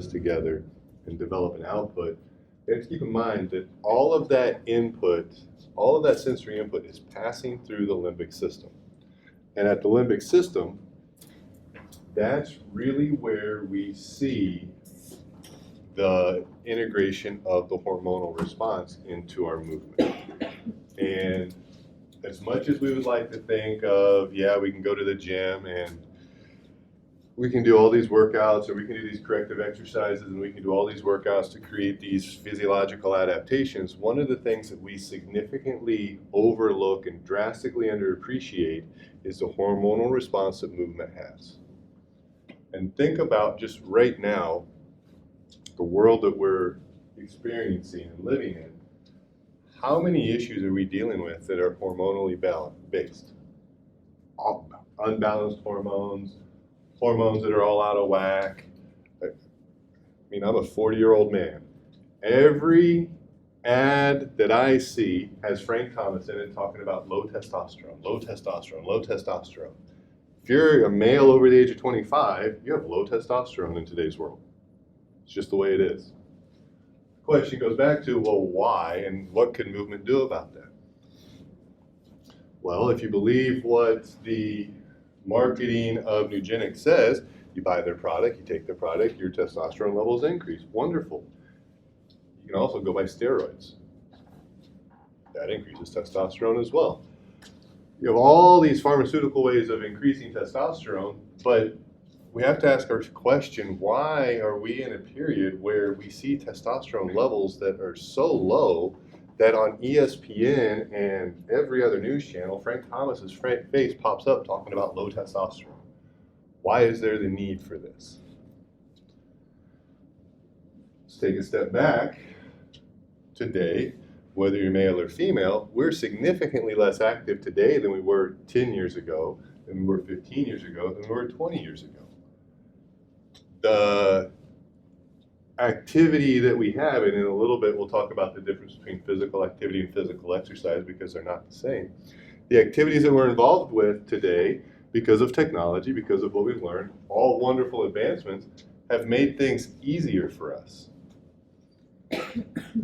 this together and develop an output, you have to keep in mind that all of that input, all of that sensory input is passing through the limbic system. And at the limbic system, that's really where we see the integration of the hormonal response into our movement. And as much as we would like to think of, yeah, we can go to the gym and we can do all these workouts, or we can do these corrective exercises, and we can do all these workouts to create these physiological adaptations, one of the things that we significantly overlook and drastically underappreciate is the hormonal response that movement has. And think about just right now, the world that we're experiencing and living in. How many issues are we dealing with that are hormonally based? Unbalanced hormones, hormones that are all out of whack. I mean, I'm a 40-year-old man. Every ad that I see has Frank Thomas in it talking about low testosterone, low testosterone, low testosterone. If you're a male over the age of 25, you have low testosterone in today's world. It's just the way it is. The question goes back to, well, why, and what can movement do about that? Well, if you believe what the marketing of Nugenics says, you buy their product, you take their product, your testosterone levels increase. Wonderful. You can also go buy steroids. That increases testosterone as well. You have all these pharmaceutical ways of increasing testosterone, but we have to ask our question, why are we in a period where we see testosterone levels that are so low that on ESPN and every other news channel, Frank Thomas's face pops up talking about low testosterone? Why is there the need for this? Let's take a step back. Today, whether you're male or female, we're significantly less active today than we were 10 years ago, than we were 15 years ago, than we were 20 years ago. The activity that we have, and in a little bit we'll talk about the difference between physical activity and physical exercise because they're not the same. The activities that we're involved with today, because of technology, because of what we've learned, all wonderful advancements, have made things easier for us.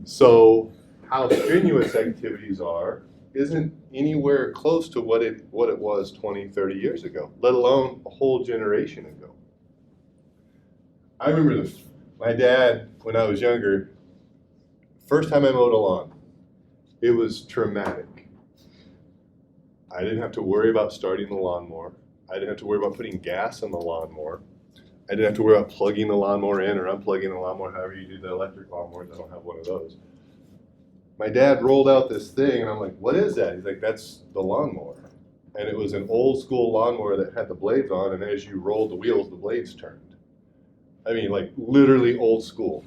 So how strenuous activities are isn't anywhere close to what it was 20, 30 years ago, let alone a whole generation ago. I remember my dad, when I was younger, first time I mowed a lawn, it was traumatic. I didn't have to worry about starting the lawnmower. I didn't have to worry about putting gas in the lawnmower. I didn't have to worry about plugging the lawnmower in or unplugging the lawnmower, however you do the electric lawnmowers. I don't have one of those. My dad rolled out this thing, and I'm like, what is that? He's like, that's the lawnmower. And it was an old school lawnmower that had the blades on, and as you rolled the wheels, the blades turned. I mean, like literally old school.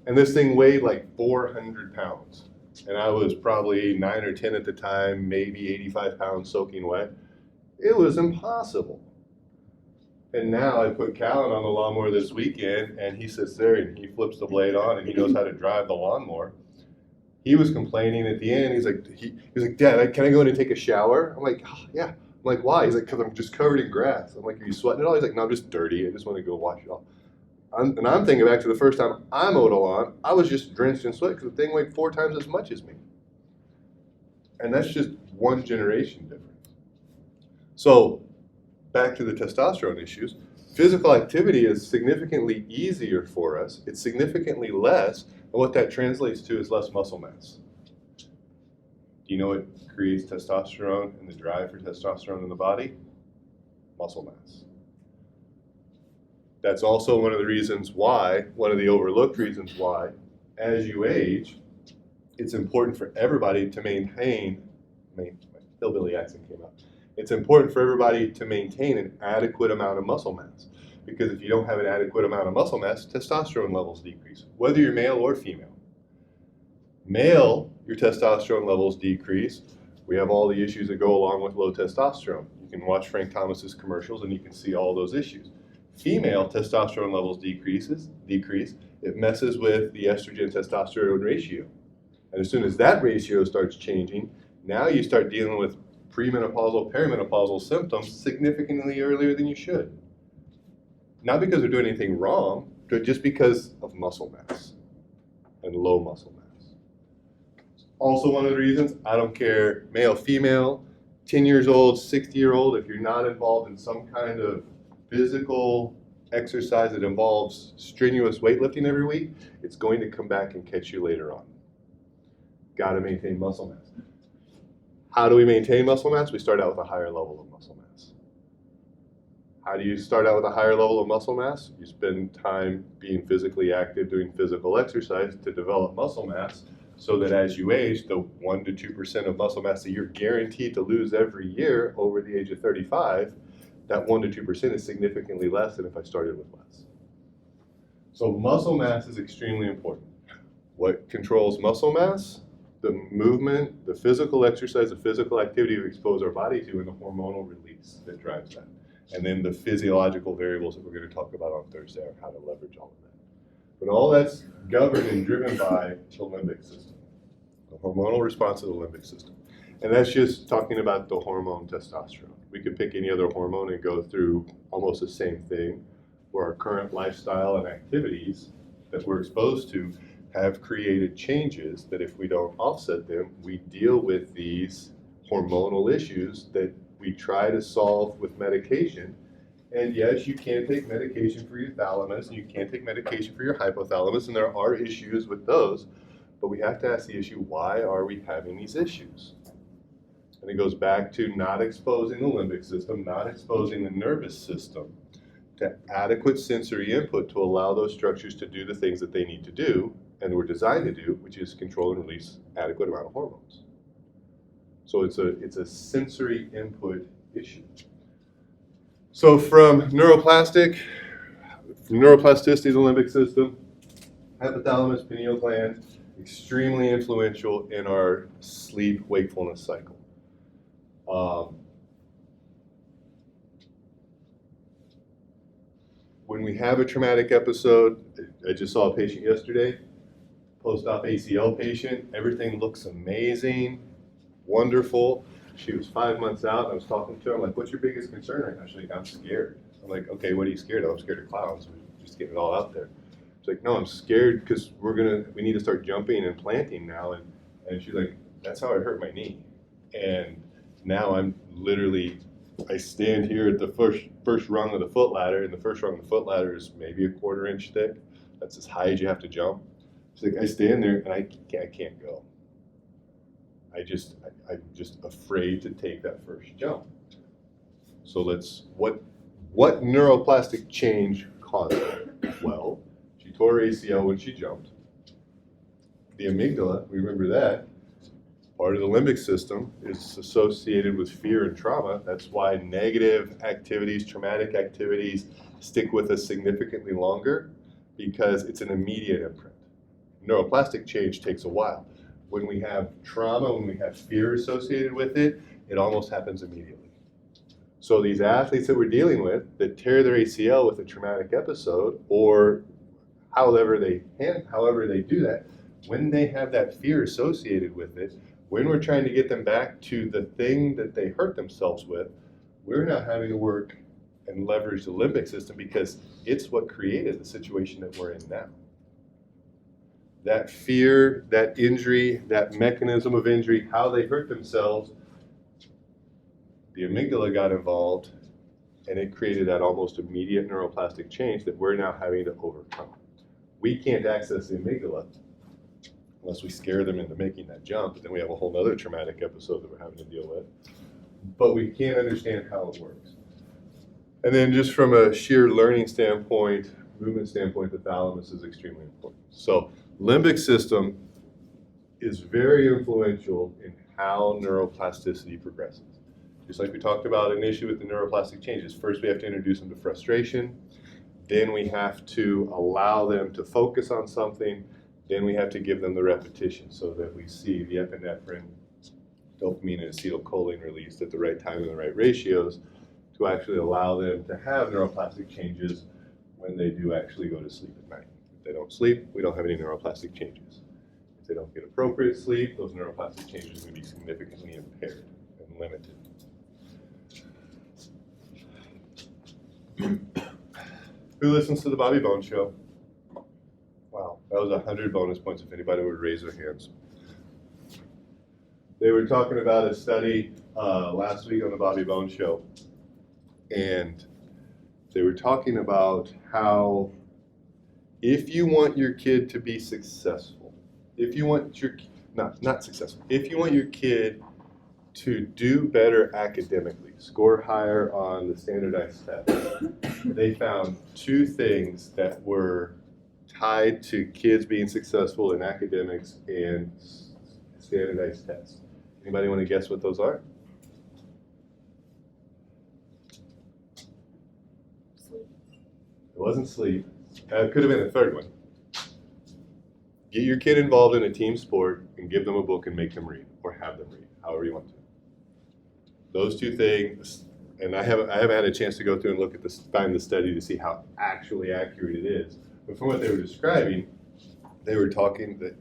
And this thing weighed like 400 pounds. And I was probably 9 or 10 at the time, maybe 85 pounds soaking wet. It was impossible. And now I put Callan on the lawnmower this weekend, and he sits there and he flips the blade on and he knows how to drive the lawnmower. He was complaining at the end. He's like, Dad, can I go in and take a shower? I'm like, oh, yeah. I'm like, why? He's like, because I'm just covered in grass. I'm like, are you sweating at all? He's like, no, I'm just dirty. I just want to go wash it off. And I'm thinking back to the first time I mowed a lawn, I was just drenched in sweat because the thing weighed 4 times as much as me. And that's just one generation difference. So back to the testosterone issues, physical activity is significantly easier for us. It's significantly less, and what that translates to is less muscle mass. Do you know what creates testosterone and the drive for testosterone in the body? Muscle mass. That's also one of the reasons why, one of the overlooked reasons why, as you age, it's important for everybody to maintain, my hillbilly accent came out. It's important for everybody to maintain an adequate amount of muscle mass. Because if you don't have an adequate amount of muscle mass, testosterone levels decrease, whether you're male or female. Male, your testosterone levels decrease. We have all the issues that go along with low testosterone. You can watch Frank Thomas's commercials and you can see all those issues. Female testosterone levels decrease. It messes with the estrogen-testosterone ratio. And as soon as that ratio starts changing, now you start dealing with premenopausal, perimenopausal symptoms significantly earlier than you should. Not because they're doing anything wrong, just because of muscle mass and low muscle mass. Also one of the reasons, I don't care, male, female, 10 years old, 60-year-old, if you're not involved in some kind of physical exercise that involves strenuous weightlifting every week, it's going to come back and catch you later on. Got to maintain muscle mass. How do we maintain muscle mass? We start out with a higher level of muscle mass. How do you start out with a higher level of muscle mass? You spend time being physically active, doing physical exercise to develop muscle mass, so that as you age, the 1 to 2% of muscle mass that you're guaranteed to lose every year over the age of 35, that 1 to 2% is significantly less than if I started with less. So muscle mass is extremely important. What controls muscle mass? The movement, the physical exercise, the physical activity we expose our body to, and the hormonal release that drives that. And then the physiological variables that we're going to talk about on Thursday are how to leverage all of that. But all that's governed and driven by the limbic system, the hormonal response of the limbic system. And that's just talking about the hormone testosterone. We could pick any other hormone and go through almost the same thing, where our current lifestyle and activities that we're exposed to have created changes that if we don't offset them, we deal with these hormonal issues that we try to solve with medication. And yes, you can take medication for your thalamus, and you can take medication for your hypothalamus, and there are issues with those, but we have to ask the issue, why are we having these issues? And it goes back to not exposing the limbic system, not exposing the nervous system to adequate sensory input to allow those structures to do the things that they need to do and were designed to do, which is control and release adequate amount of hormones. So it's a sensory input issue. So from neuroplasticity of the limbic system, hypothalamus, pineal gland, extremely influential in our sleep-wakefulness cycle. When we have a traumatic episode, I just saw a patient yesterday, post-op ACL patient, everything looks amazing, wonderful. She was 5 months out, and I was talking to her, I'm like, what's your biggest concern right now? She's like, I'm scared. I'm like, okay, what are you scared of? I'm scared of clowns. We're just getting it all out there. She's like, no, I'm scared because we need to start jumping and planting now. And she's like, that's how I hurt my knee. And now I'm literally, I stand here at the first rung of the foot ladder, and the first rung of the foot ladder is maybe a 1/4 inch thick. That's as high as you have to jump. She's like, I stand there and I can't go. I'm just afraid to take that first jump. So what neuroplastic change caused it? Well, she tore her ACL when she jumped. The amygdala, remember that, part of the limbic system, is associated with fear and trauma. That's why negative activities, traumatic activities stick with us significantly longer, because it's an immediate imprint. Neuroplastic change takes a while. When we have trauma, when we have fear associated with it, it almost happens immediately. So these athletes that we're dealing with that tear their ACL with a traumatic episode, or however they do that, when they have that fear associated with it, when we're trying to get them back to the thing that they hurt themselves with, we're not having to work and leverage the limbic system because it's what created the situation that we're in now. That fear, that injury, that mechanism of injury, how they hurt themselves, the amygdala got involved, and it created that almost immediate neuroplastic change that we're now having to overcome. We can't access the amygdala unless we scare them into making that jump, and then we have a whole other traumatic episode that we're having to deal with. But we can't understand how it works. And then just from a sheer learning standpoint, movement standpoint, the thalamus is extremely important. So limbic system is very influential in how neuroplasticity progresses. Just like we talked about an issue with the neuroplastic changes. First, we have to introduce them to frustration. Then we have to allow them to focus on something. Then we have to give them the repetition so that we see the epinephrine, dopamine, and acetylcholine released at the right time and the right ratios to actually allow them to have neuroplastic changes when they do actually go to sleep at night. If they don't sleep, we don't have any neuroplastic changes. If they don't get appropriate sleep, those neuroplastic changes are going to be significantly impaired and limited. Who listens to the Bobby Bones Show? was 100 bonus points if anybody would raise their hands. They were talking about a study last week on the Bobby Bones show, and they were talking about how if you want your kid to be successful, if you want your, not successful, if you want your kid to do better academically, score higher on the standardized test, they found two things that were tied to kids being successful in academics and standardized tests. Anybody want to guess what those are? Sleep. It wasn't sleep. It could have been a third one. Get your kid involved in a team sport and give them a book and make them read, or have them read, however you want to. Those two things, and I haven't had a chance to go through and look at this, find the study to see how actually accurate it is. But from what they were describing, they were talking that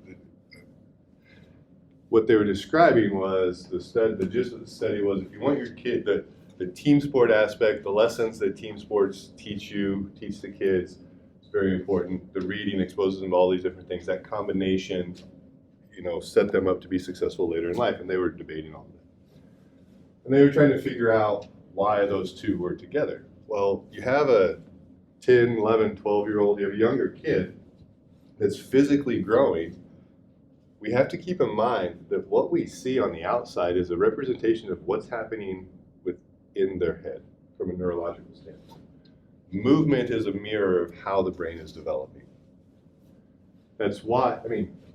what they were describing was the study. The gist of the study was if you want your kid, the team sport aspect, the lessons that team sports teach the kids, is very important. The reading exposes them to all these different things. That combination, set them up to be successful later in life. And they were debating all of that. And they were trying to figure out why those two were together. Well, you have a 10, 11, 12-year-old, you have a younger kid that's physically growing. We have to keep in mind that what we see on the outside is a representation of what's happening within their head from a neurological standpoint. Movement is a mirror of how the brain is developing. That's why,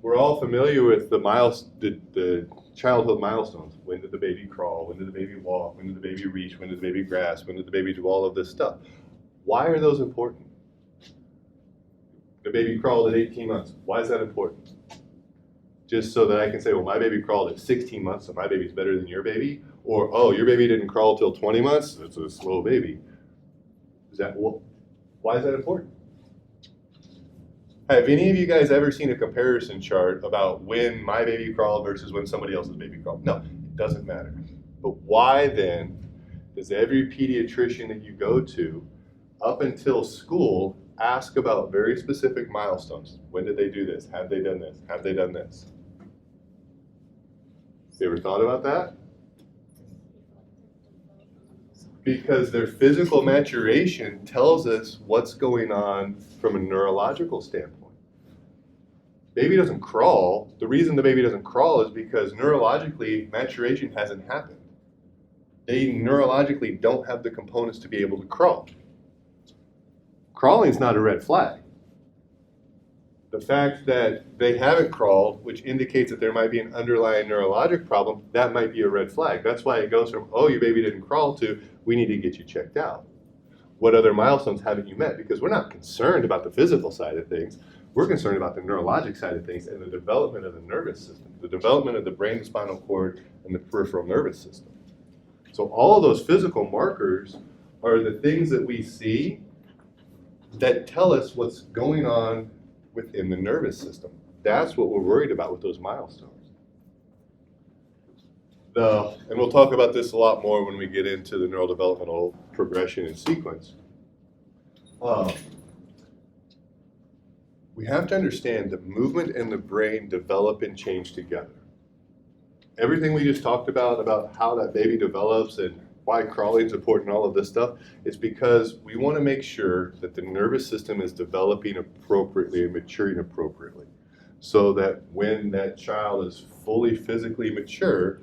we're all familiar with the childhood milestones. When did the baby crawl? When did the baby walk? When did the baby reach? When did the baby grasp? When did the baby do all of this stuff? Why are those important? The baby crawled at 18 months. Why is that important? Just so that I can say, well, my baby crawled at 16 months, so my baby's better than your baby? Or, oh, your baby didn't crawl till 20 months? It's a slow baby. Why is that important? Have any of you guys ever seen a comparison chart about when my baby crawled versus when somebody else's baby crawled? No, it doesn't matter. But why then does every pediatrician that you go to, up until school, ask about very specific milestones? When did they do this? Have they done this? Have they done this? You ever thought about that? Because their physical maturation tells us what's going on from a neurological standpoint. Baby doesn't crawl. The reason the baby doesn't crawl is because neurologically maturation hasn't happened. They neurologically don't have the components to be able to crawl. Crawling is not a red flag. The fact that they haven't crawled, which indicates that there might be an underlying neurologic problem, that might be a red flag. That's why it goes from, oh, your baby didn't crawl to, we need to get you checked out. What other milestones haven't you met? Because we're not concerned about the physical side of things. We're concerned about the neurologic side of things and the development of the nervous system, the development of the brain and spinal cord and the peripheral nervous system. So all of those physical markers are the things that we see that tell us what's going on within the nervous system. That's what we're worried about with those milestones. And we'll talk about this a lot more when we get into the neurodevelopmental progression and sequence. We have to understand that movement and the brain develop and change together. Everything we just talked about how that baby develops and why crawling is important and all of this stuff, it's because we want to make sure that the nervous system is developing appropriately and maturing appropriately, so that when that child is fully physically mature,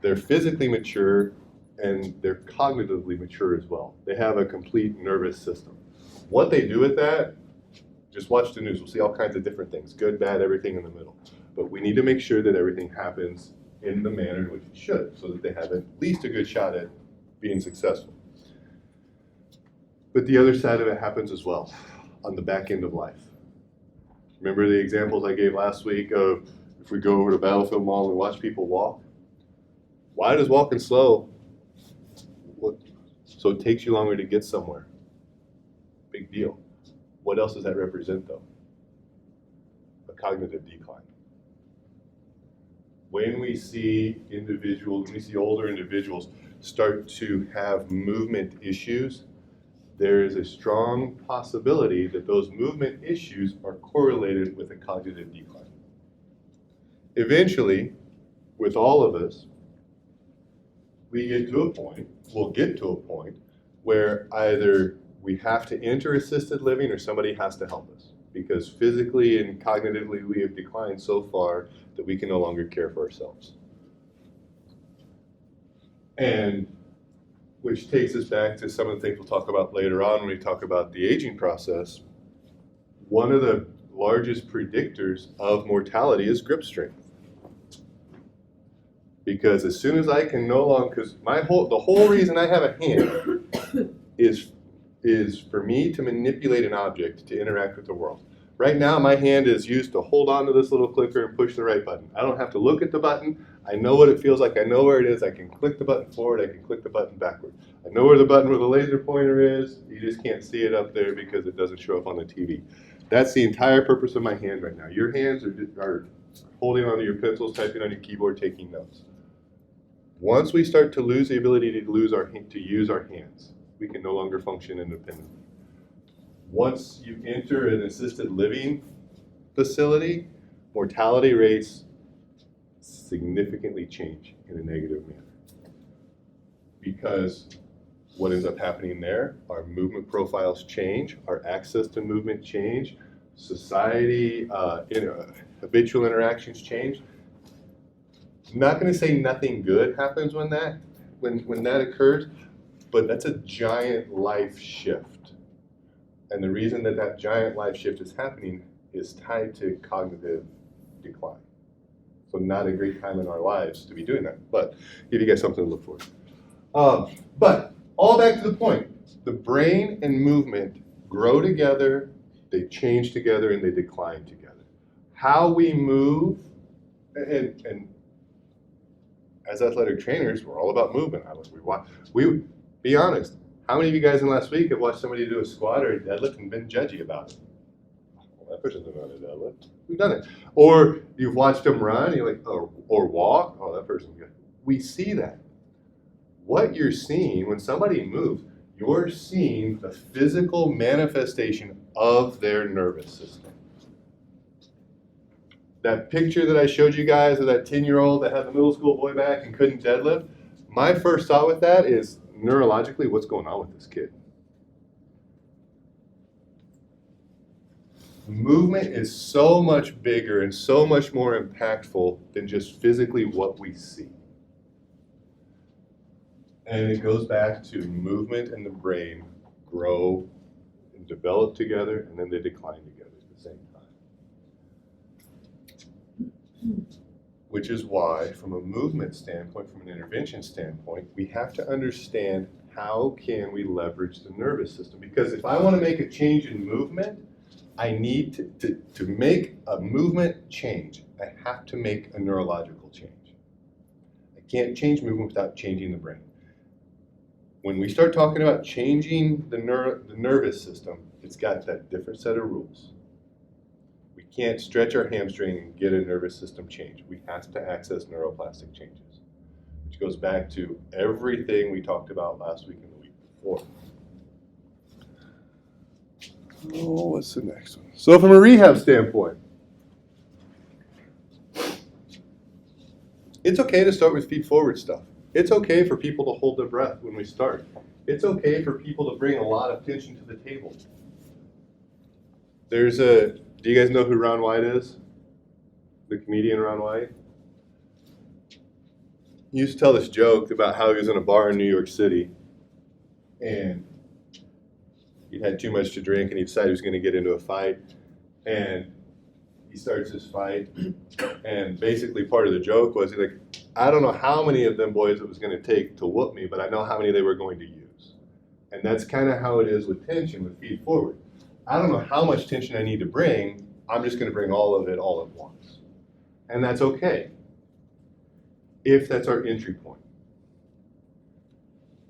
they're physically mature and they're cognitively mature as well. They have a complete nervous system. What they do with that, just watch the news. We'll see all kinds of different things, good, bad, everything in the middle. But we need to make sure that everything happens in the manner in which it should, so that they have at least a good shot at being successful. But the other side of it happens as well on the back end of life. Remember the examples I gave last week of if we go over to Battlefield Mall and watch people walk? Why does walking slow? So it takes you longer to get somewhere. Big deal. What else does that represent though? A cognitive decline. When we see older individuals start to have movement issues, there is a strong possibility that those movement issues are correlated with a cognitive decline. Eventually, with all of us, we'll get to a point where either we have to enter assisted living or somebody has to help us, because physically and cognitively we have declined so far that we can no longer care for ourselves. And which takes us back to some of the things we'll talk about later on when we talk about the aging process. One of the largest predictors of mortality is grip strength. Because as soon as I can no longer, because the whole reason I have a hand is for me to manipulate an object to interact with the world. Right now, my hand is used to hold on to this little clicker and push the right button. I don't have to look at the button. I know what it feels like. I know where it is. I can click the button forward. I can click the button backward. I know where the button with the laser pointer is. You just can't see it up there because it doesn't show up on the TV. That's the entire purpose of my hand right now. Your hands are holding onto your pencils, typing on your keyboard, taking notes. Once we start to lose the ability to use our hands, we can no longer function independently. Once you enter an assisted living facility, mortality rates significantly change in a negative manner. Because what ends up happening there, our movement profiles change, our access to movement change, society, habitual interactions change. I'm not going to say nothing good happens when that occurs, but that's a giant life shift. And the reason that giant life shift is happening is tied to cognitive decline. So not a great time in our lives to be doing that, but give you guys something to look for. But all back to the point, the brain and movement grow together, they change together, and they decline together. How we move, and as athletic trainers, we're all about movement. Be honest. How many of you guys in the last week have watched somebody do a squat or a deadlift and been judgy about it? Well, that person's done a deadlift. We've done it. Or you've watched them run, and you're like, or walk. Oh, that person's good. We see that. What you're seeing when somebody moves, you're seeing the physical manifestation of their nervous system. That picture that I showed you guys of that 10-year-old that had the middle school boy back and couldn't deadlift, my first thought with that is, neurologically, what's going on with this kid? Movement is so much bigger and so much more impactful than just physically what we see. And it goes back to movement and the brain grow and develop together, and then they decline together at the same time. Which is why, from a movement standpoint, from an intervention standpoint, we have to understand how can we leverage the nervous system. Because if I want to make a change in movement, I need to make a movement change. I have to make a neurological change. I can't change movement without changing the brain. When we start talking about changing the nervous system, it's got that different set of rules. We can't stretch our hamstring and get a nervous system change. We have to access neuroplastic changes, which goes back to everything we talked about last week and the week before. Oh, what's the next one? So from a rehab standpoint, it's okay to start with feet forward stuff. It's okay for people to hold their breath when we start. It's okay for people to bring a lot of tension to the table. Do you guys know who Ron White is? The comedian Ron White? He used to tell this joke about how he was in a bar in New York City and he'd had too much to drink and he decided he was going to get into a fight. And he starts this fight, and basically part of the joke was, he's like, I don't know how many of them boys it was going to take to whoop me, but I know how many they were going to use. And that's kind of how it is with tension, with feet forward. I don't know how much tension I need to bring, I'm just going to bring all of it all at once. And that's okay, if that's our entry point.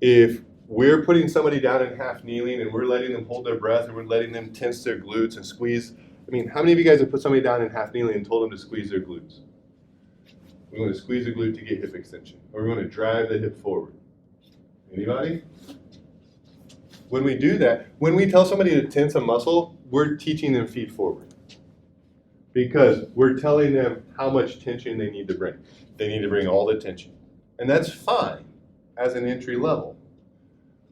If we're putting somebody down in half kneeling and we're letting them hold their breath and we're letting them tense their glutes and squeeze, how many of you guys have put somebody down in half kneeling and told them to squeeze their glutes? We want to squeeze the glute to get hip extension, or we want to drive the hip forward. Anybody? When we do that, when we tell somebody to tense a muscle, we're teaching them feed forward. Because we're telling them how much tension they need to bring. They need to bring all the tension. And that's fine as an entry level.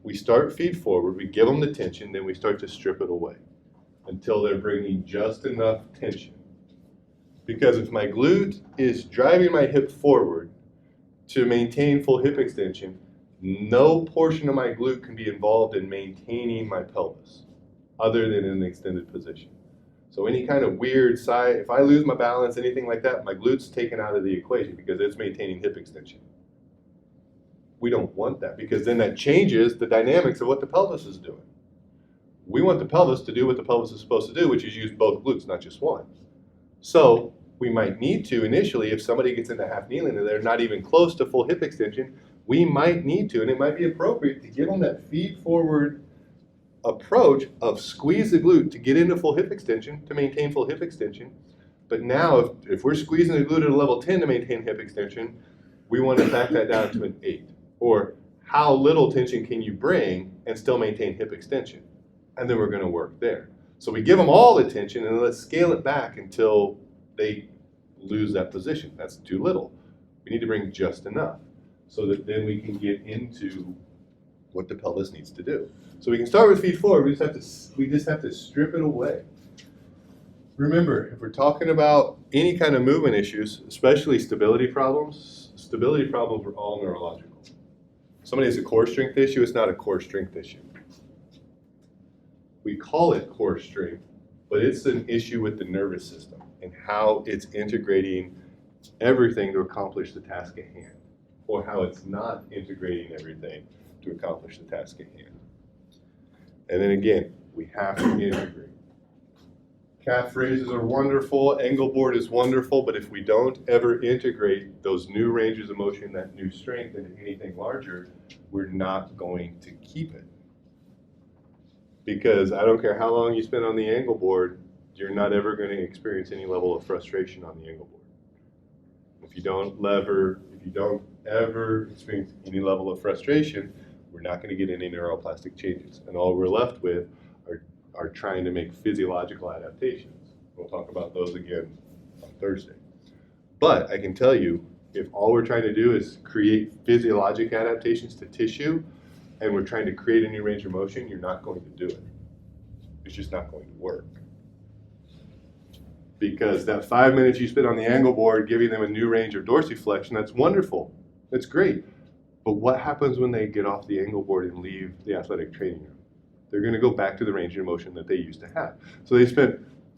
We start feed forward, we give them the tension, then we start to strip it away until they're bringing just enough tension. Because if my glute is driving my hip forward to maintain full hip extension, no portion of my glute can be involved in maintaining my pelvis other than in an extended position. So any kind of weird side, if I lose my balance, anything like that, my glute's taken out of the equation because it's maintaining hip extension. We don't want that because then that changes the dynamics of what the pelvis is doing. We want the pelvis to do what the pelvis is supposed to do, which is use both glutes, not just one. So we might need to initially, if somebody gets into half kneeling and they're not even close to full hip extension, we might need to, and it might be appropriate to give them that feed forward approach of squeeze the glute to get into full hip extension, to maintain full hip extension. But now if we're squeezing the glute at a level 10 to maintain hip extension, we want to back that down to an 8. Or how little tension can you bring and still maintain hip extension? And then we're going to work there. So we give them all the tension and let's scale it back until they lose that position. That's too little. We need to bring just enough so that then we can get into what the pelvis needs to do. So we can start with feed forward. We just have to strip it away. Remember, if we're talking about any kind of movement issues, especially stability problems are all neurological. Somebody has a core strength issue, it's not a core strength issue. We call it core strength, but it's an issue with the nervous system and how it's integrating everything to accomplish the task at hand, or how it's not integrating everything to accomplish the task at hand. And then again, we have to integrate. Calf raises are wonderful, angle board is wonderful, but if we don't ever integrate those new ranges of motion, that new strength into anything larger, we're not going to keep it. Because I don't care how long you spend on the angle board, you're not ever going to experience any level of frustration on the angle board. If you don't ever experience any level of frustration, we're not going to get any neuroplastic changes. And all we're left with are trying to make physiological adaptations. We'll talk about those again on Thursday. But I can tell you, if all we're trying to do is create physiologic adaptations to tissue, and we're trying to create a new range of motion, you're not going to do it. It's just not going to work. Because that 5 minutes you spend on the angle board giving them a new range of dorsiflexion, that's wonderful. That's great. But what happens when they get off the angle board and leave the athletic training room? They're going to go back to the range of motion that they used to have. So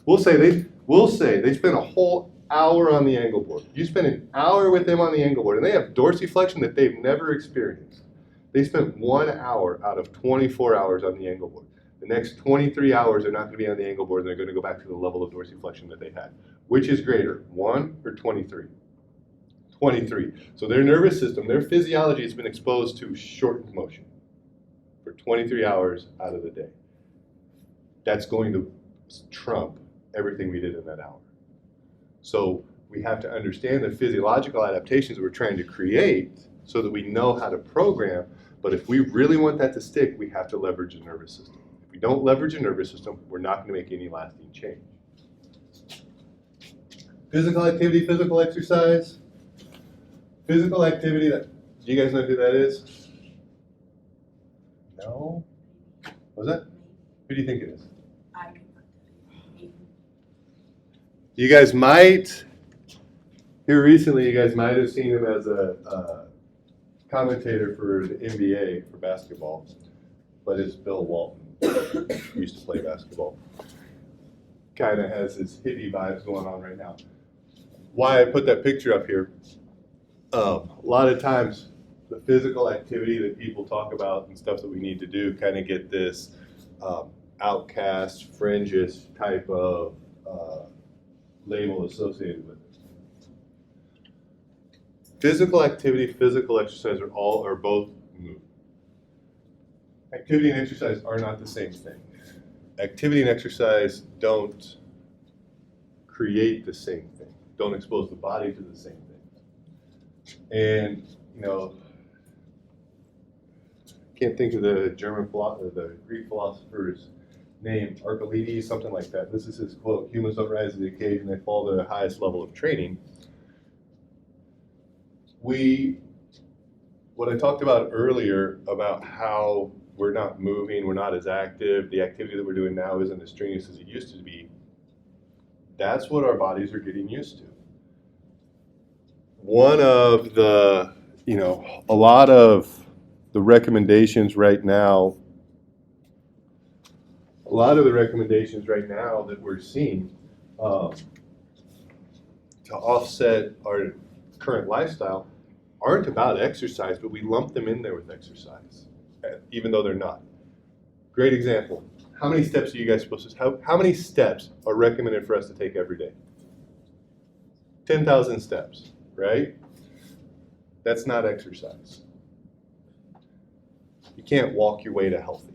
we'll say they spent a whole hour on the angle board. You spend an hour with them on the angle board, and they have dorsiflexion that they've never experienced. They spent 1 hour out of 24 hours on the angle board. The next 23 hours they're not going to be on the angle board, and they're going to go back to the level of dorsiflexion that they had. Which is greater, 1 or 23? 23. So their nervous system, their physiology has been exposed to shortened motion for 23 hours out of the day. That's going to trump everything we did in that hour. So we have to understand the physiological adaptations we're trying to create so that we know how to program. But if we really want that to stick, we have to leverage the nervous system. If we don't leverage the nervous system, we're not going to make any lasting change. Physical activity, physical exercise. Physical activity, do you guys know who that is? No? What was that? Who do you think it is? You guys might, here recently, you guys might have seen him as a commentator for the NBA for basketball, but it's Bill Walton. He used to play basketball. Kind of has his hippie vibes going on right now. Why I put that picture up here, a lot of times the physical activity that people talk about and stuff that we need to do kind of get this outcast, fringish type of label associated with it. Physical activity, physical exercise are both movement. Activity and exercise are not the same thing. Activity and exercise don't create the same thing, don't expose the body to the same thing. And, can't think of the the Greek philosopher's name, Archimedes, something like that. This is his quote: "Humans don't rise to the occasion; they fall to the highest level of training." What I talked about earlier about how we're not moving, we're not as active, the activity that we're doing now isn't as strenuous as it used to be. That's what our bodies are getting used to. One of the, a lot of the recommendations right now, that we're seeing to offset our current lifestyle aren't about exercise, but we lump them in there with exercise, even though they're not. Great example. How many steps are you guys supposed to, how many steps are recommended for us to take every day? 10,000 steps, right? That's not exercise. You can't walk your way to healthy.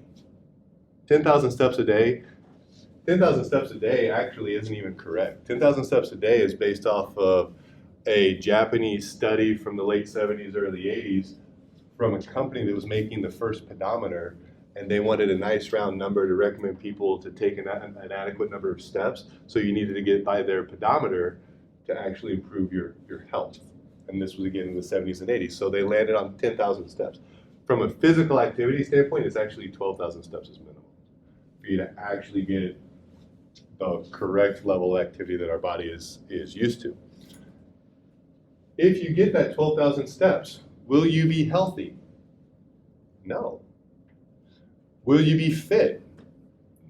10,000 steps a day actually isn't even correct. 10,000 steps a day is based off of a Japanese study from the late 70s, early 80s from a company that was making the first pedometer, and they wanted a nice round number to recommend people to take an adequate number of steps. So you needed to get by their pedometer to actually improve your health. And this was again in the 70s and 80s. So they landed on 10,000 steps. From a physical activity standpoint, it's actually 12,000 steps is minimum for you to actually get the correct level of activity that our body is used to. If you get that 12,000 steps, will you be healthy? No. Will you be fit?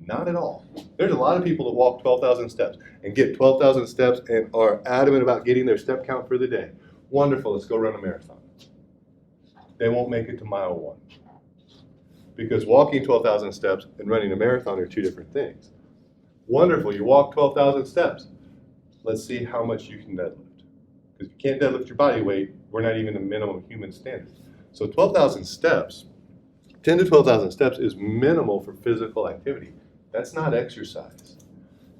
Not at all. There's a lot of people that walk 12,000 steps and get 12,000 steps and are adamant about getting their step count for the day. Wonderful, let's go run a marathon. They won't make it to mile 1. Because walking 12,000 steps and running a marathon are two different things. Wonderful, you walk 12,000 steps. Let's see how much you can deadlift. Because if you can't deadlift your body weight, we're not even a minimum human standard. So 12,000 steps, 10 to 12,000 steps is minimal for physical activity. That's not exercise.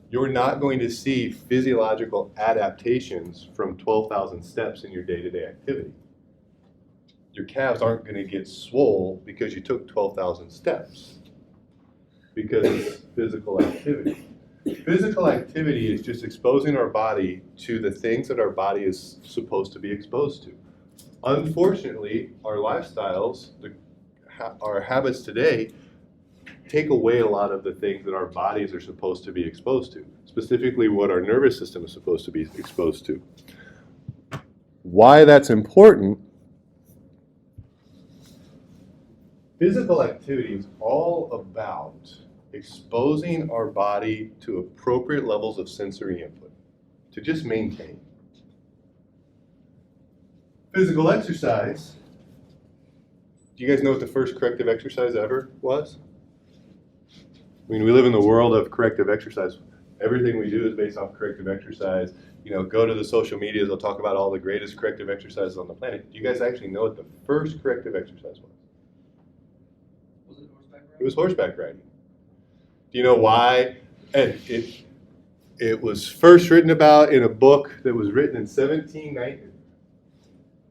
You're not going to see physiological adaptations from 12,000 steps in your day-to-day activity. Your calves aren't going to get swole because you took 12,000 steps, because it's physical activity. Physical activity is just exposing our body to the things that our body is supposed to be exposed to. Unfortunately, our lifestyles, our habits today, take away a lot of the things that our bodies are supposed to be exposed to, specifically what our nervous system is supposed to be exposed to. Why that's important: physical activity is all about exposing our body to appropriate levels of sensory input to just maintain. Physical exercise, do you guys know what the first corrective exercise ever was? I mean, we live in the world of corrective exercise. Everything we do is based off corrective exercise. Go to the social medias, they'll talk about all the greatest corrective exercises on the planet. Do you guys actually know what the first corrective exercise was? Was it horseback riding? It was horseback riding. Do you know why? And it was first written about in a book that was written in 1790. It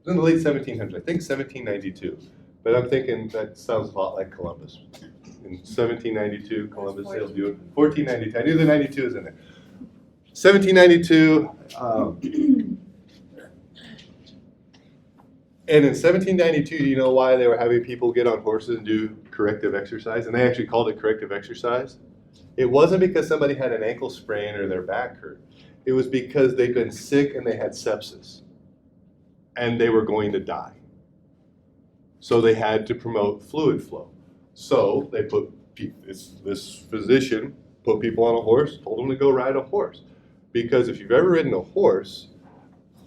was in the late 1700s, I think 1792. But I'm thinking that sounds a lot like Columbus. In 1792, Columbus sailed due. 1492. I knew the 92 was in there. 1792. And in 1792, do you know why they were having people get on horses and do corrective exercise? And they actually called it corrective exercise. It wasn't because somebody had an ankle sprain or their back hurt. It was because they'd been sick and they had sepsis. And they were going to die. So they had to promote fluid flow. So they put this physician put people on a horse, told them to go ride a horse. Because if you've ever ridden a horse,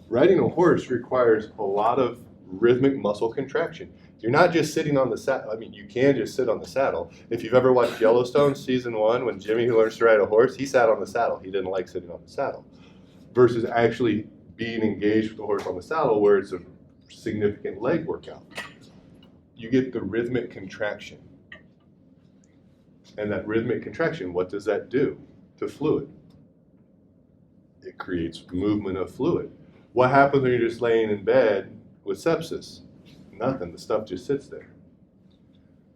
riding a horse requires a lot of rhythmic muscle contraction. You're not just sitting on the saddle. I mean, you can just sit on the saddle. If you've ever watched Yellowstone season 1, when Jimmy learns to ride a horse, he sat on the saddle. He didn't like sitting on the saddle. Versus actually being engaged with the horse on the saddle, where it's a significant leg workout. You get the rhythmic contraction. And that rhythmic contraction, what does that do to fluid? It creates movement of fluid. What happens when you're just laying in bed with sepsis? Nothing, the stuff just sits there.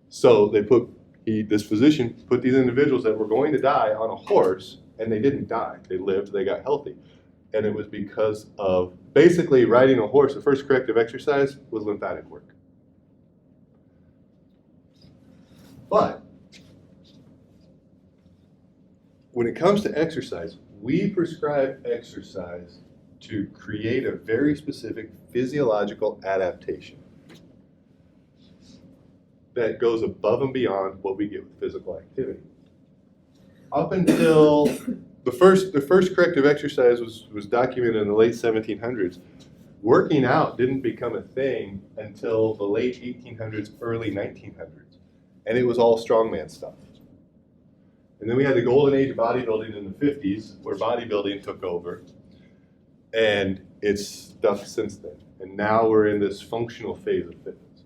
So this physician put these individuals that were going to die on a horse, and they didn't die. They lived, they got healthy. And it was because of basically riding a horse. The first corrective exercise was lymphatic work. But when it comes to exercise, we prescribe exercise to create a very specific physiological adaptation that goes above and beyond what we get with physical activity. Up until the first corrective exercise was documented in the late 1700s. Working out didn't become a thing until the late 1800s, early 1900s. And it was all strongman stuff. And then we had the golden age of bodybuilding in the 50s, where bodybuilding took over. And it's stuff since then. And now we're in this functional phase of fitness.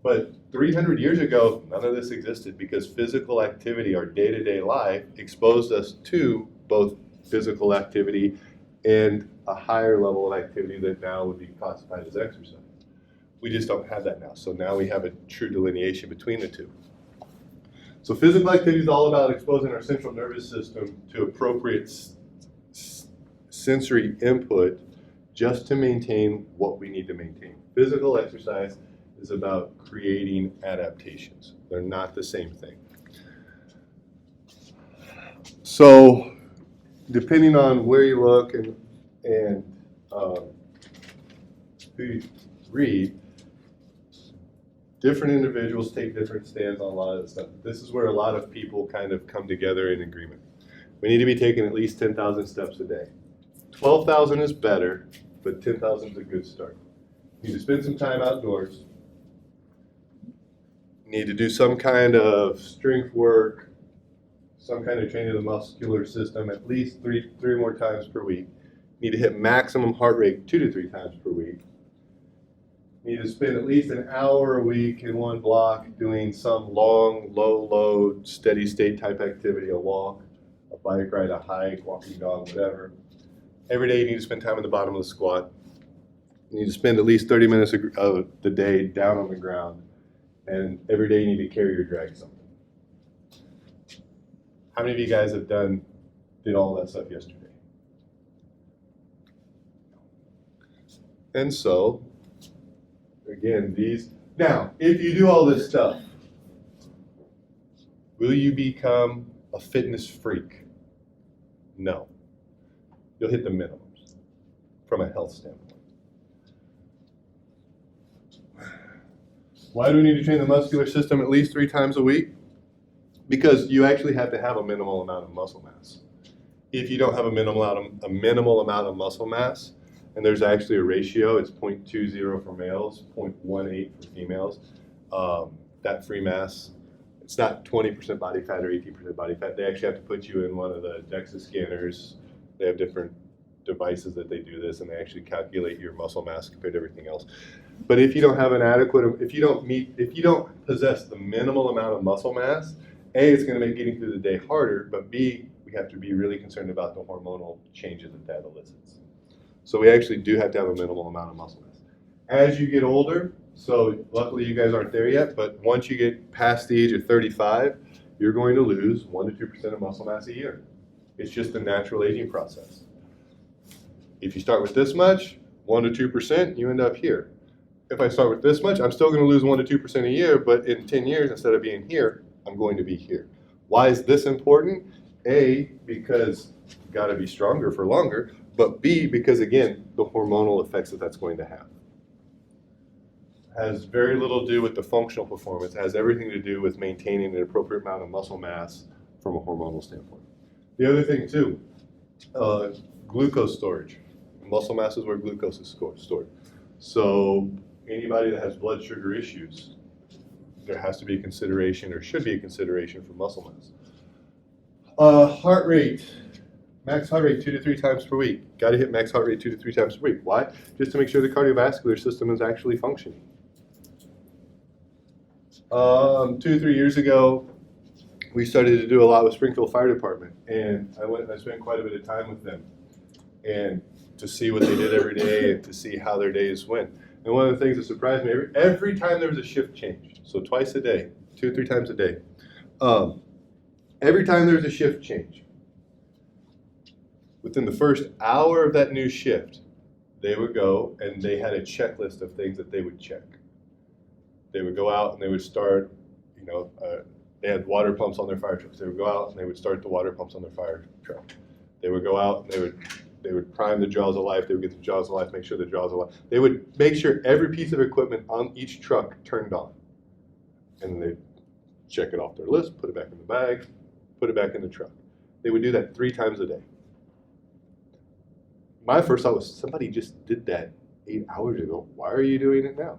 But 300 years ago, none of this existed because physical activity, our day-to-day life, exposed us to both physical activity and a higher level of activity that now would be classified as exercise. We just don't have that now. So now we have a true delineation between the two. So physical activity is all about exposing our central nervous system to appropriate sensory input just to maintain what we need to maintain. Physical exercise is about creating adaptations. They're not the same thing. So depending on where you look and who you read, different individuals take different stands on a lot of this stuff. This is where a lot of people kind of come together in agreement. We need to be taking at least 10,000 steps a day. 12,000 is better, but 10,000 is a good start. You need to spend some time outdoors. You need to do some kind of strength work, some kind of training of the muscular system at least three more times per week. You need to hit maximum heart rate 2 to 3 times per week. You need to spend at least an hour a week in one block doing some long, low load, steady state type activity, a walk, a bike ride, a hike, walking dog, whatever. Every day you need to spend time at the bottom of the squat. You need to spend at least 30 minutes of the day down on the ground. And every day you need to carry or drag something. How many of you guys did all that stuff yesterday? And so, again, now, if you do all this stuff, will you become a fitness freak? No. You'll hit the minimums from a health standpoint. Why do we need to train the muscular system at least 3 times a week? Because you actually have to have a minimal amount of muscle mass. If you don't have a minimal amount of muscle mass, and there's actually a ratio, it's 0.20 for males, 0.18 for females. That free mass, it's not 20% body fat or 18% body fat. They actually have to put you in one of the DEXA scanners. They have different devices that they do this, and they actually calculate your muscle mass compared to everything else. But if you don't have if you don't possess the minimal amount of muscle mass, A, it's going to make getting through the day harder, but B, we have to be really concerned about the hormonal changes that elicits. So we actually do have to have a minimal amount of muscle mass. As you get older, so luckily you guys aren't there yet, but once you get past the age of 35, you're going to lose 1 to 2% of muscle mass a year. It's just a natural aging process. If you start with this much, 1 to 2%, you end up here. If I start with this much, I'm still going to lose 1 to 2% a year, but in 10 years, instead of being here, I'm going to be here. Why is this important? A, because you've got to be stronger for longer, but B, because again, the hormonal effects that's going to have. Has very little to do with the functional performance. It has everything to do with maintaining an appropriate amount of muscle mass from a hormonal standpoint. The other thing too, glucose storage. Muscle mass is where glucose is stored. So anybody that has blood sugar issues, there has to be a consideration, or should be a consideration, for muscle mass. Heart rate, max heart rate 2 to 3 times per week. Got to hit max heart rate 2 to 3 times per week. Why? Just to make sure the cardiovascular system is actually functioning. 2 to 3 years ago, we started to do a lot with Springfield Fire Department, and I spent quite a bit of time with them, and to see what they did every day and to see how their days went. And one of the things that surprised me, every time there was a shift change, so twice a day, 2 or 3 times a day. Every time there's a shift change, within the first hour of that new shift, they would go and they had a checklist of things that they would check. They would go out and they would start, they had water pumps on their fire trucks. They would go out and they would start the water pumps on their fire truck. They would go out and they would prime the jaws of life. They would get the jaws of life, make sure the jaws of life. They would make sure every piece of equipment on each truck turned on. And they check it off their list, put it back in the bag, put it back in the truck. They would do that 3 times a day. My first thought was, somebody just did that 8 hours ago. Why are you doing it now?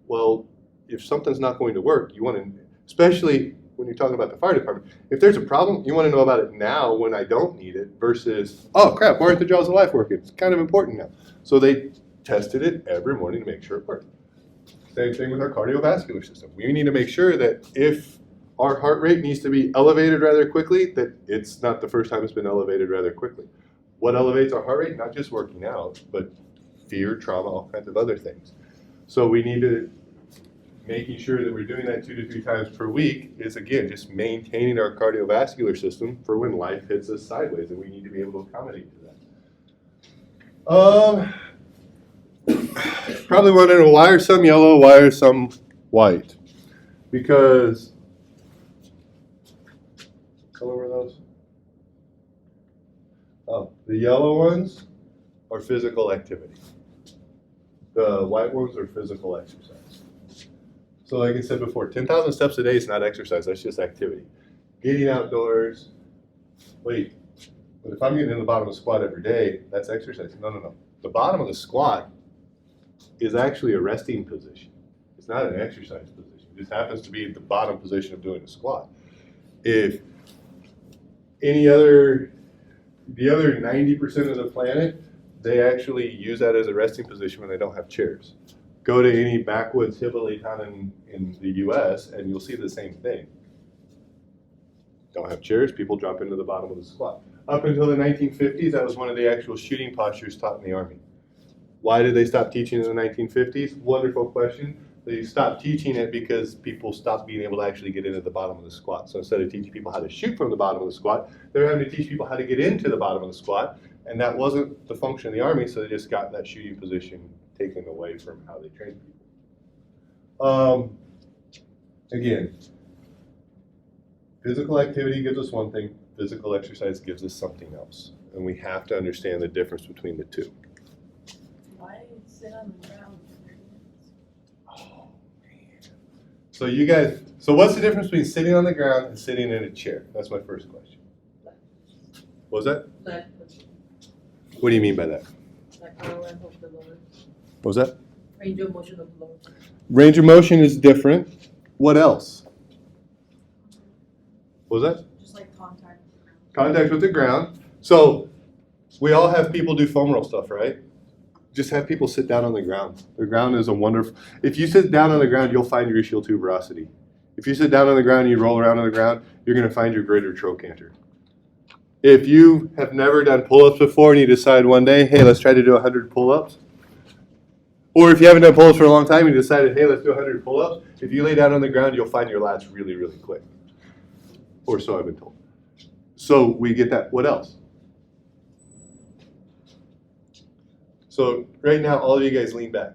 Well, if something's not going to work, you want to, especially when you're talking about the fire department, if there's a problem, you want to know about it now when I don't need it versus, oh crap, why aren't the jaws of life working? It's kind of important now. So they tested it every morning to make sure it worked. Same thing with our cardiovascular system. We need to make sure that if our heart rate needs to be elevated rather quickly, that it's not the first time it's been elevated rather quickly. What elevates our heart rate? Not just working out, but fear, trauma, all kinds of other things. So we need to, making sure that we're doing that 2 to 3 times per week is, again, just maintaining our cardiovascular system for when life hits us sideways, and we need to be able to accommodate to that. Probably wanted to wire some yellow, wire some white, because, color were those? Oh, the yellow ones are physical activity. The white ones are physical exercise. So like I said before, 10,000 steps a day is not exercise, that's just activity. Getting outdoors, wait, but if I'm getting in the bottom of the squat every day, that's exercise. No. The bottom of the squat is actually a resting position. It's not an exercise position. It just happens to be the bottom position of doing a squat. If the other 90% of the planet, they actually use that as a resting position when they don't have chairs. Go to any backwoods hillbilly town in the US and you'll see the same thing. Don't have chairs, people drop into the bottom of the squat. Up until the 1950s, that was one of the actual shooting postures taught in the Army. Why did they stop teaching in the 1950s? Wonderful question. They stopped teaching it because people stopped being able to actually get into the bottom of the squat. So instead of teaching people how to shoot from the bottom of the squat, they were having to teach people how to get into the bottom of the squat. And that wasn't the function of the Army, so they just got that shooting position taken away from how they train people. Again, physical activity gives us one thing, physical exercise gives us something else. And we have to understand the difference between the two. Why do you sit on the ground for 30 minutes? Oh, man. So you guys, so what's the difference between sitting on the ground and sitting in a chair? That's my first question. What was that? Leg pushing, What do you mean by that? like arm length of the lower. What was that? Range of motion of the lower. Range of motion is different. What else? What was that? Just like contact with the ground. Contact with the ground. So we all have people do foam roll stuff, right? Just have people sit down on the ground. The ground is a wonderful, if you sit down on the ground, you'll find your ischial tuberosity. If you sit down on the ground and you roll around on the ground, you're going to find your greater trochanter. If you have never done pull-ups before and you decide one day, hey, let's try to do 100 pull-ups, or if you haven't done pull-ups for a long time and you decided, hey, let's do 100 pull-ups, if you lay down on the ground, you'll find your lats really, really quick. Or so I've been told. So we get that. What else? So right now, all of you guys lean back.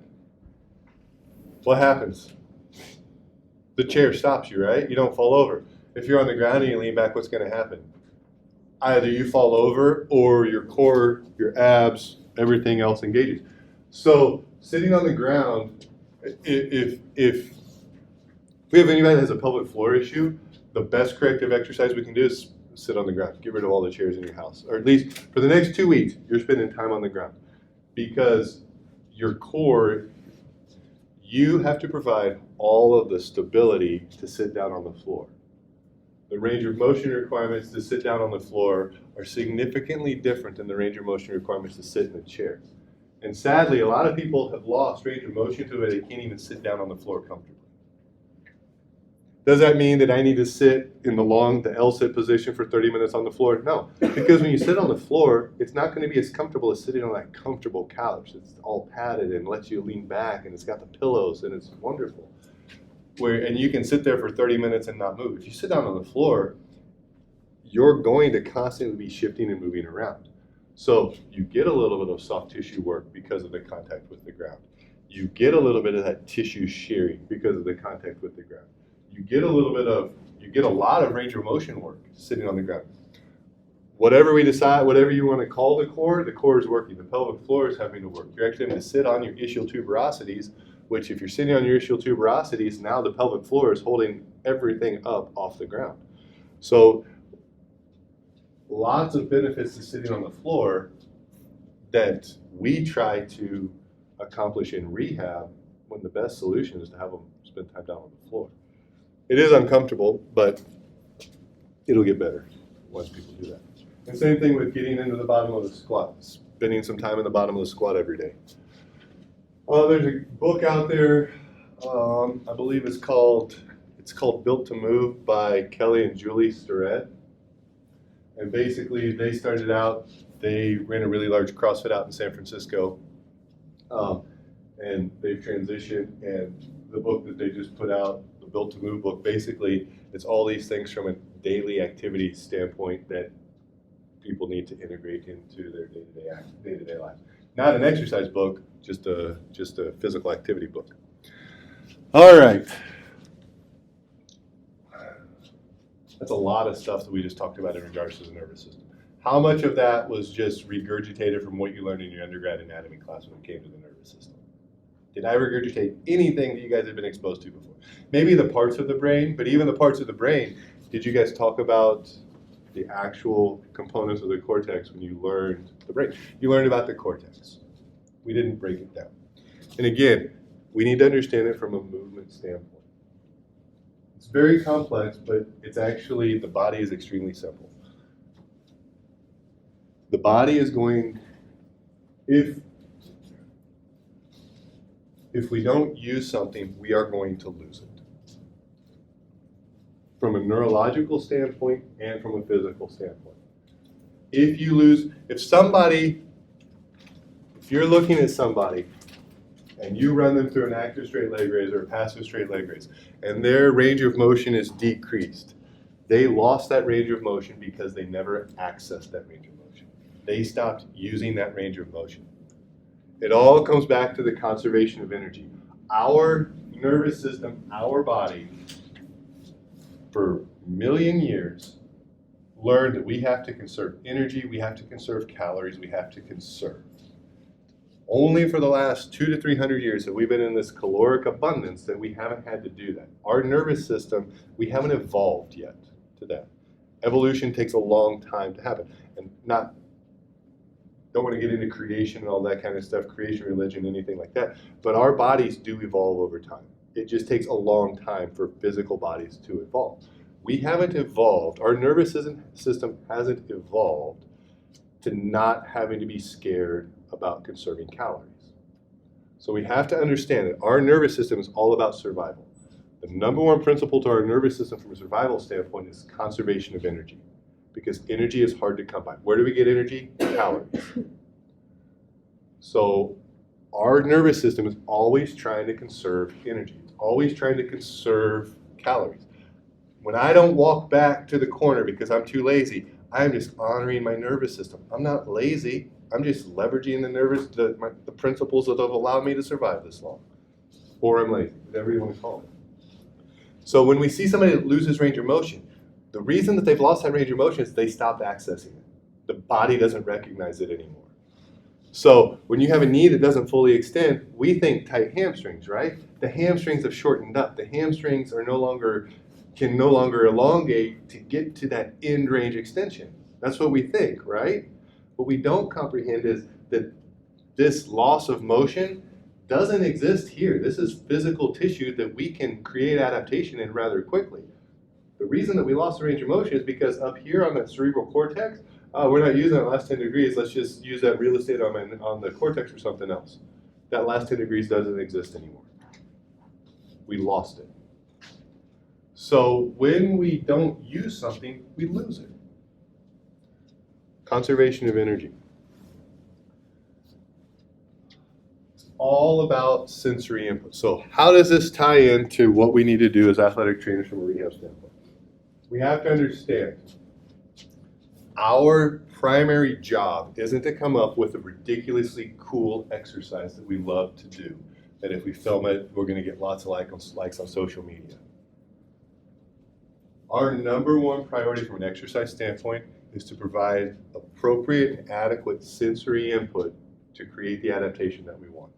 What happens? The chair stops you, right? You don't fall over. If you're on the ground and you lean back, what's going to happen? Either you fall over or your core, your abs, everything else engages. So sitting on the ground, if we have anybody that has a pelvic floor issue, the best corrective exercise we can do is sit on the ground. Get rid of all the chairs in your house. Or at least for the next 2 weeks, you're spending time on the ground. Because your core, you have to provide all of the stability to sit down on the floor. The range of motion requirements to sit down on the floor are significantly different than the range of motion requirements to sit in a chair. And sadly, a lot of people have lost range of motion to where they can't even sit down on the floor comfortably. Does that mean that I need to sit in the L-sit position for 30 minutes on the floor? No, because when you sit on the floor, it's not going to be as comfortable as sitting on that comfortable couch. It's all padded and lets you lean back, and it's got the pillows, and it's wonderful. and you can sit there for 30 minutes and not move. If you sit down on the floor, you're going to constantly be shifting and moving around. So you get a little bit of soft tissue work because of the contact with the ground. You get a little bit of that tissue shearing because of the contact with the ground. You get a lot of range of motion work sitting on the ground. Whatever we decide, whatever you want to call the core is working. The pelvic floor is having to work. You're actually having to sit on your ischial tuberosities, which if you're sitting on your ischial tuberosities, now the pelvic floor is holding everything up off the ground. So lots of benefits to sitting on the floor that we try to accomplish in rehab, when the best solution is to have them spend time down on the floor. It is uncomfortable, but it'll get better once people do that. And same thing with getting into the bottom of the squat, spending some time in the bottom of the squat every day. There's a book out there, I believe it's called Built to Move by Kelly and Julie Starrett. And basically they started out, they ran a really large CrossFit out in San Francisco. And they've transitioned, and the book that they just put out, the Built to Move book, basically it's all these things from a daily activity standpoint that people need to integrate into their day-to-day life. Not an exercise book, just a physical activity book. All right. That's a lot of stuff that we just talked about in regards to the nervous system. How much of that was just regurgitated from what you learned in your undergrad anatomy class when it came to the nervous system? Did I regurgitate anything that you guys have been exposed to before? Maybe the parts of the brain, but even the parts of the brain, did you guys talk about the actual components of the cortex when you learned the brain? You learned about the cortex. We didn't break it down. And again, we need to understand it from a movement standpoint. It's very complex, but it's actually, the body is extremely simple. The body is going, if we don't use something, we are going to lose it. From a neurological standpoint and from a physical standpoint. If you're looking at somebody and you run them through an active straight leg raise or a passive straight leg raise, and their range of motion is decreased, they lost that range of motion because they never accessed that range of motion. They stopped using that range of motion. It all comes back to the conservation of energy. Our nervous system, our body, for a million years, learned that we have to conserve energy, we have to conserve calories, we have to conserve. Only for the last 200 to 300 years have we been in this caloric abundance that we haven't had to do that. Our nervous system, we haven't evolved yet to that. Evolution takes a long time to happen. And don't want to get into creation and all that kind of stuff, creation, religion, anything like that, but our bodies do evolve over time. It just takes a long time for physical bodies to evolve. We haven't evolved, our nervous system hasn't evolved to not having to be scared about conserving calories. So we have to understand that our nervous system is all about survival. The number one principle to our nervous system from a survival standpoint is conservation of energy, because energy is hard to come by. Where do we get energy? Calories. So our nervous system is always trying to conserve energy. It's always trying to conserve calories. When I don't walk back to the corner because I'm too lazy, I'm just honoring my nervous system. I'm not lazy. I'm just leveraging the principles that have allowed me to survive this long. Or I'm lazy, whatever you want to call it. So when we see somebody that loses range of motion, the reason that they've lost that range of motion is they stopped accessing it. The body doesn't recognize it anymore. So when you have a knee that doesn't fully extend, we think tight hamstrings, right? The hamstrings have shortened up. The hamstrings can no longer elongate to get to that end range extension. That's what we think, right? What we don't comprehend is that this loss of motion doesn't exist here. This is physical tissue that we can create adaptation in rather quickly. The reason that we lost the range of motion is because up here on that cerebral cortex, we're not using that last 10 degrees. Let's just use that real estate on the cortex for something else. That last 10 degrees doesn't exist anymore. We lost it. So when we don't use something, we lose it. Conservation of energy. all about sensory input. So how does this tie into what we need to do as athletic trainers from a rehab standpoint? We have to understand our primary job isn't to come up with a ridiculously cool exercise that we love to do, that if we film it, we're going to get lots of likes on social media. Our number one priority from an exercise standpoint is to provide appropriate and adequate sensory input to create the adaptation that we want.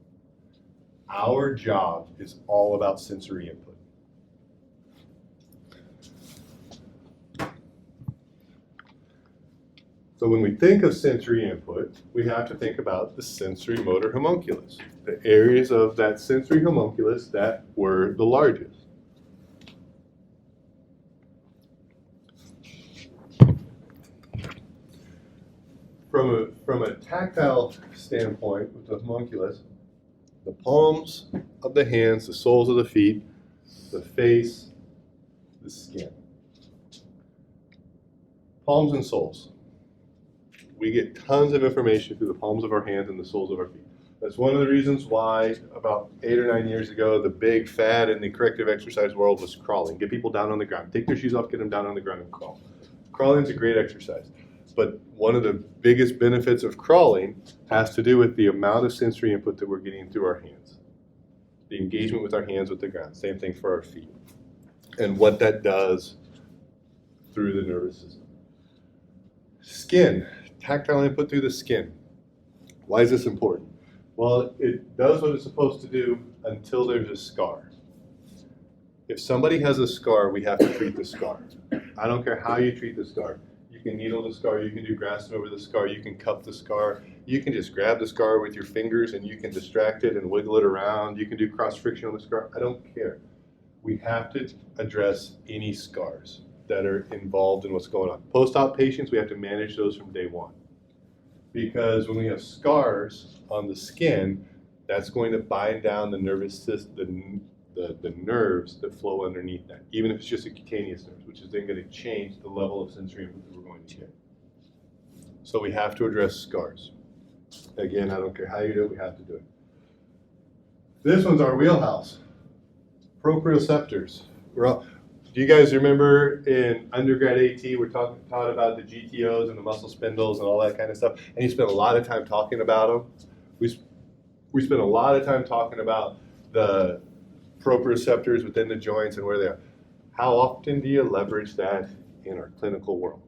Our job is all about sensory input. So when we think of sensory input, we have to think about the sensory motor homunculus, the areas of that sensory homunculus that were the largest. From a tactile standpoint with the homunculus, the palms of the hands, the soles of the feet, the face, the skin. Palms and soles. We get tons of information through the palms of our hands and the soles of our feet. That's one of the reasons why about 8 or 9 years ago, the big fad in the corrective exercise world was crawling. Get people down on the ground. Take their shoes off, get them down on the ground and crawl. Crawling is a great exercise. But one of the biggest benefits of crawling has to do with the amount of sensory input that we're getting through our hands. The engagement with our hands with the ground. Same thing for our feet. And what that does through the nervous system. Skin. Tactile input through the skin. Why is this important? Well, it does what it's supposed to do until there's a scar. If somebody has a scar, we have to treat the scar. I don't care how you treat the scar. You can needle the scar, you can do grasping over the scar, you can cup the scar, you can just grab the scar with your fingers and you can distract it and wiggle it around, you can do cross friction on the scar, I don't care. We have to address any scars that are involved in what's going on. Post-op patients, we have to manage those from day one. Because when we have scars on the skin, that's going to bind down the nervous system, the nerves that flow underneath that, even if it's just a cutaneous nerve, which is then going to change the level of sensory input that we're going to get. So we have to address scars. Again, I don't care how you do it, we have to do it. This one's our wheelhouse. Proprioceptors. Do you guys remember in undergrad AT, we're taught about the GTOs and the muscle spindles and all that kind of stuff, and you spent a lot of time talking about them. We spent a lot of time talking about the proprioceptors within the joints and where they are. How often do you leverage that in our clinical world?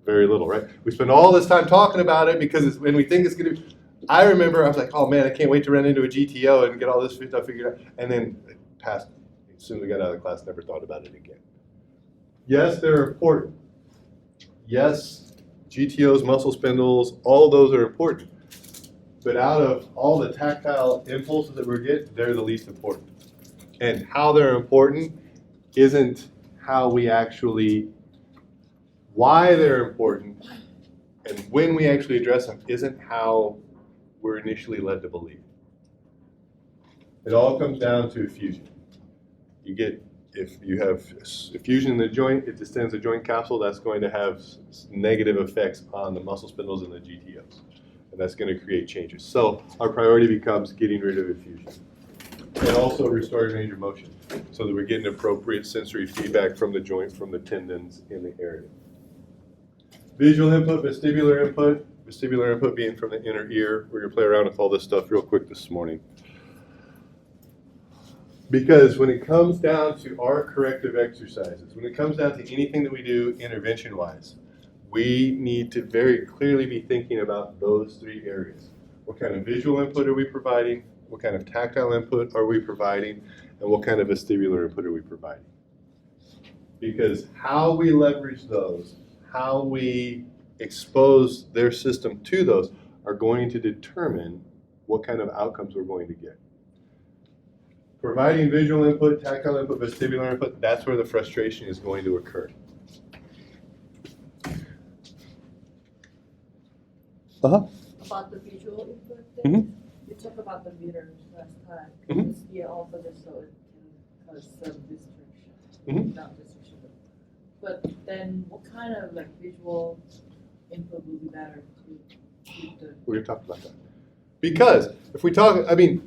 Very little, right? We spend all this time talking about it because when we think it's going to be, I remember I was like, oh man, I can't wait to run into a GTO and get all this stuff figured out. And then past, as soon as we got out of the class, never thought about it again. Yes, they're important. Yes, GTOs, muscle spindles, all those are important. But out of all the tactile impulses that we're getting, they're the least important. And how they're important isn't how we actually, why they're important, and when we actually address them isn't how we're initially led to believe. It all comes down to effusion. You get, if you have effusion in the joint, it distends the joint capsule, that's going to have negative effects on the muscle spindles and the GTOs. And that's going to create changes. So our priority becomes getting rid of effusion. And also restoring range of motion so that we're getting appropriate sensory feedback from the joint, from the tendons in the area. Visual input, vestibular input being from the inner ear. We're going to play around with all this stuff real quick this morning. Because when it comes down to our corrective exercises, when it comes down to anything that we do intervention-wise, we need to very clearly be thinking about those three areas. What kind of visual input are we providing? What kind of tactile input are we providing? And what kind of vestibular input are we providing? Because how we leverage those, how we expose their system to those are going to determine what kind of outcomes we're going to get. Providing visual input, tactile input, vestibular input, that's where the frustration is going to occur. About the visual input thing, Mhm. you talked about the meters last time. Mhm. It's here also just so it can cause some distraction, Mhm. not distraction. But then what kind of like visual input would be better to keep the We're going to talk about that. Because if we talk, I mean,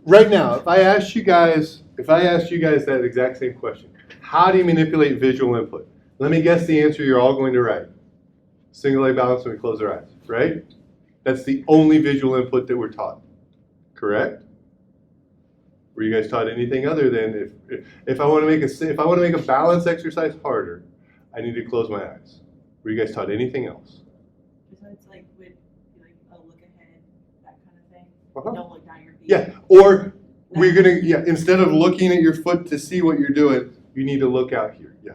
right now, if I asked you guys that exact same question, how do you manipulate visual input? Let me guess the answer you're all going to write. Single leg balance when we close our eyes, right? That's the only visual input that we're taught, correct? Were you guys taught anything other than if I want to make a balance exercise harder, I need to close my eyes? Were you guys taught anything else? Besides like with like a look ahead, that kind of thing. Uh-huh. Don't look down your feet. Yeah, or instead of looking at your foot to see what you're doing, you need to look out here. Yeah,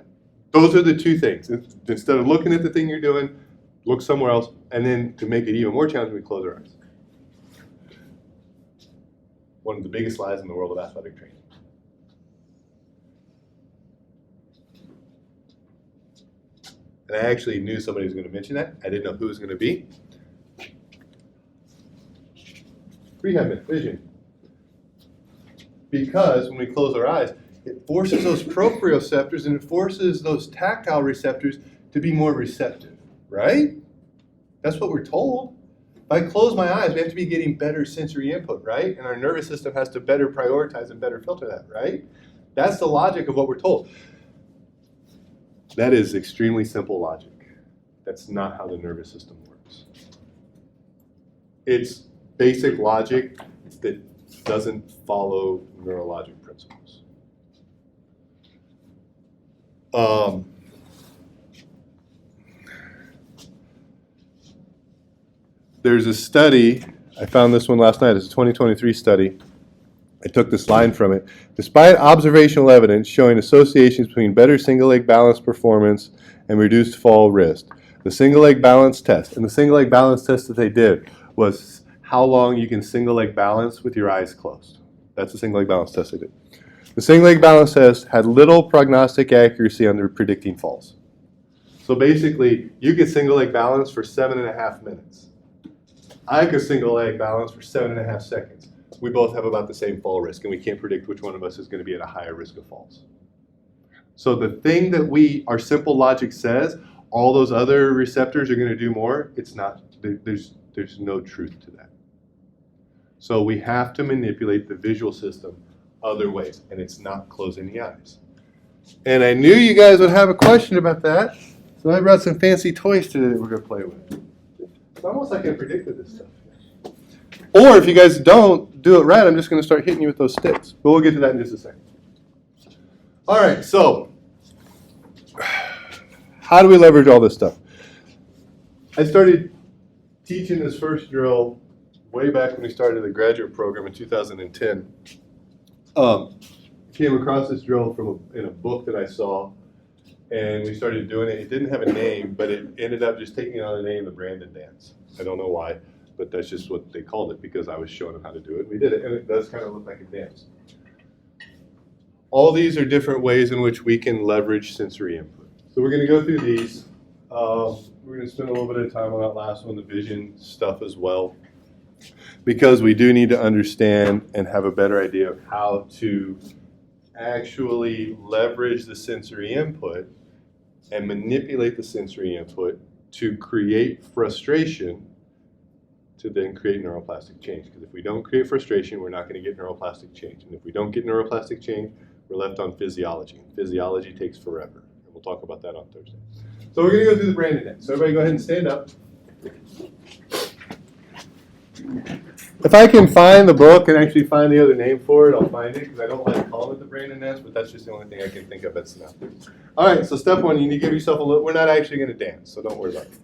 those are the two things. Instead of looking at the thing you're doing, look somewhere else, and then to make it even more challenging, we close our eyes. One of the biggest lies in the world of athletic training. And I actually knew somebody was going to mention that. I didn't know who it was going to be. Rehab vision. Because when we close our eyes, it forces those proprioceptors and it forces those tactile receptors to be more receptive, right? That's what we're told. If I close my eyes, we have to be getting better sensory input, right? And our nervous system has to better prioritize and better filter that, right? That's the logic of what we're told. That is extremely simple logic. That's not how the nervous system works. It's basic logic that doesn't follow neurologic principles. There's a study, I found this one last night, it's a 2023 study. I took this line from it. Despite observational evidence showing associations between better single leg balance performance and reduced fall risk, the single leg balance test, and the single leg balance test that they did was how long you can single leg balance with your eyes closed. That's the single leg balance test they did. The single leg balance test had little prognostic accuracy under predicting falls. So basically, you could single leg balance for 7.5 minutes. I could single leg balance for 7.5 seconds. We both have about the same fall risk, and we can't predict which one of us is going to be at a higher risk of falls. So the thing that our simple logic says, all those other receptors are going to do more, it's not, there's no truth to that. So we have to manipulate the visual system other ways, and it's not closing the eyes. And I knew you guys would have a question about that, so I brought some fancy toys today that we're going to play with. It's almost like I predicted this stuff. Or if you guys don't do it right, I'm just going to start hitting you with those sticks. But we'll get to that in just a second. All right, so how do we leverage all this stuff? I started teaching this first drill way back when we started the graduate program in 2010. Came across this drill in a book that I saw, and we started doing it. It didn't have a name, but it ended up just taking on the name, the Brandon Dance. I don't know why, but that's just what they called it because I was showing them how to do it. We did it, and it does kind of look like a dance. All these are different ways in which we can leverage sensory input. So we're going to go through these. We're going to spend a little bit of time on that last one, the vision stuff as well, because we do need to understand and have a better idea of how to actually leverage the sensory input and manipulate the sensory input to create frustration to then create neuroplastic change. Because if we don't create frustration, we're not going to get neuroplastic change. And if we don't get neuroplastic change, we're left on physiology. Physiology takes forever. And we'll talk about that on Thursday. So we're going to go through the Brandon dance. So everybody go ahead and stand up. If I can find the book and actually find the other name for it, I'll find it because I don't like calling it the Brandon dance, but that's just the only thing I can think of that's now. All right, so step one, you need to give yourself a little, we're not actually going to dance, so don't worry about it.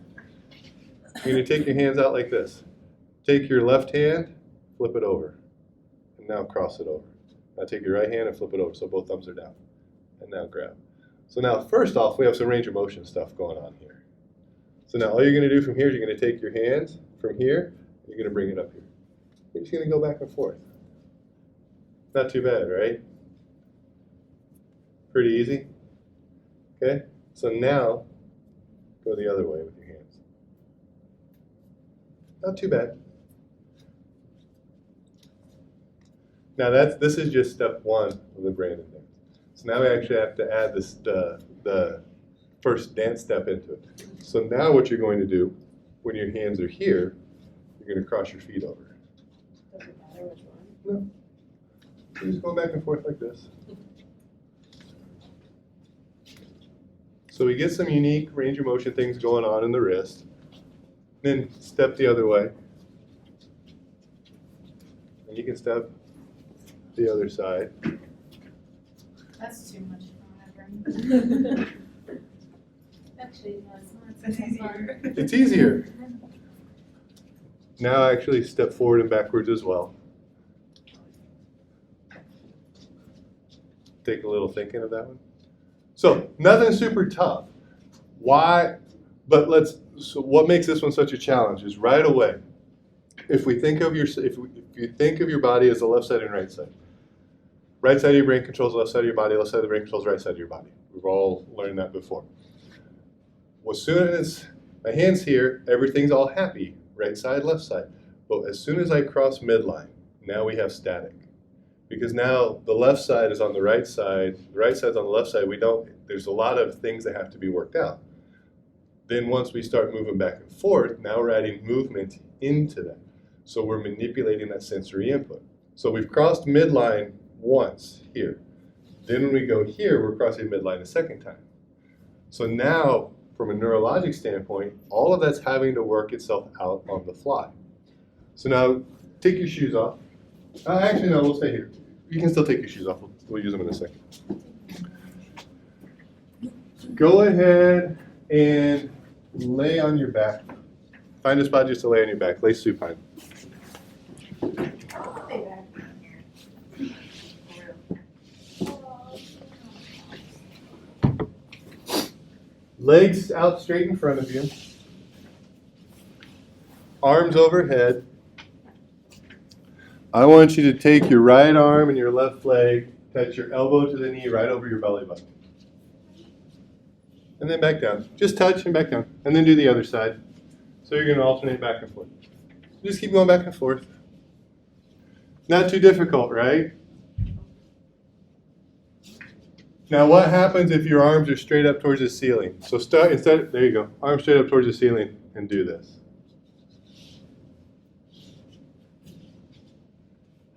You're going to take your hands out like this. Take your left hand, flip it over, and now cross it over. Now take your right hand and flip it over, so both thumbs are down. And now grab. So now, first off, we have some range of motion stuff going on here. So now all you're going to do from here is you're going to take your hands from here, and you're going to bring it up here. You're just going to go back and forth. Not too bad, right? Pretty easy. Okay? So now, go the other way with your hands. Not too bad. Now this is just step one of the Brandon dance. So now we actually have to add this the first dance step into it. So now what you're going to do when your hands are here, you're going to cross your feet over. No. You're just going back and forth like this. So we get some unique range of motion things going on in the wrist. Then step the other way. And you can step the other side. That's too much for my brain. Actually, no, it's not. That's easier. It's easier. Now actually step forward and backwards as well. Take a little thinking of that one. So nothing super tough. Why? But so what makes this one such a challenge is right away, if you think of your body as the left side and right side. Right side of your brain controls the left side of your body, left side of the brain controls the right side of your body. We've all learned that before. Well, as soon as my hand's here, everything's all happy. Right side, left side. But as soon as I cross midline, now we have static. Because now the left side is on the right side side's on the left side, there's a lot of things that have to be worked out. Then once we start moving back and forth, now we're adding movement into that. So we're manipulating that sensory input. So we've crossed midline once here. Then when we go here, we're crossing midline a second time. So now, from a neurologic standpoint, all of that's having to work itself out on the fly. So now, take your shoes off. Actually, no, we'll stay here. You can still take your shoes off. We'll use them in a second. Go ahead and lay on your back. Find a spot just to lay on your back. Lay supine. Stay back. Legs out straight in front of you. Arms overhead. I want you to take your right arm and your left leg, touch your elbow to the knee right over your belly button. And then back down. Just touch and back down. And then do the other side. So you're going to alternate back and forth. Just keep going back and forth. Not too difficult, right? Now what happens if your arms are straight up towards the ceiling? So there you go. Arms straight up towards the ceiling and do this.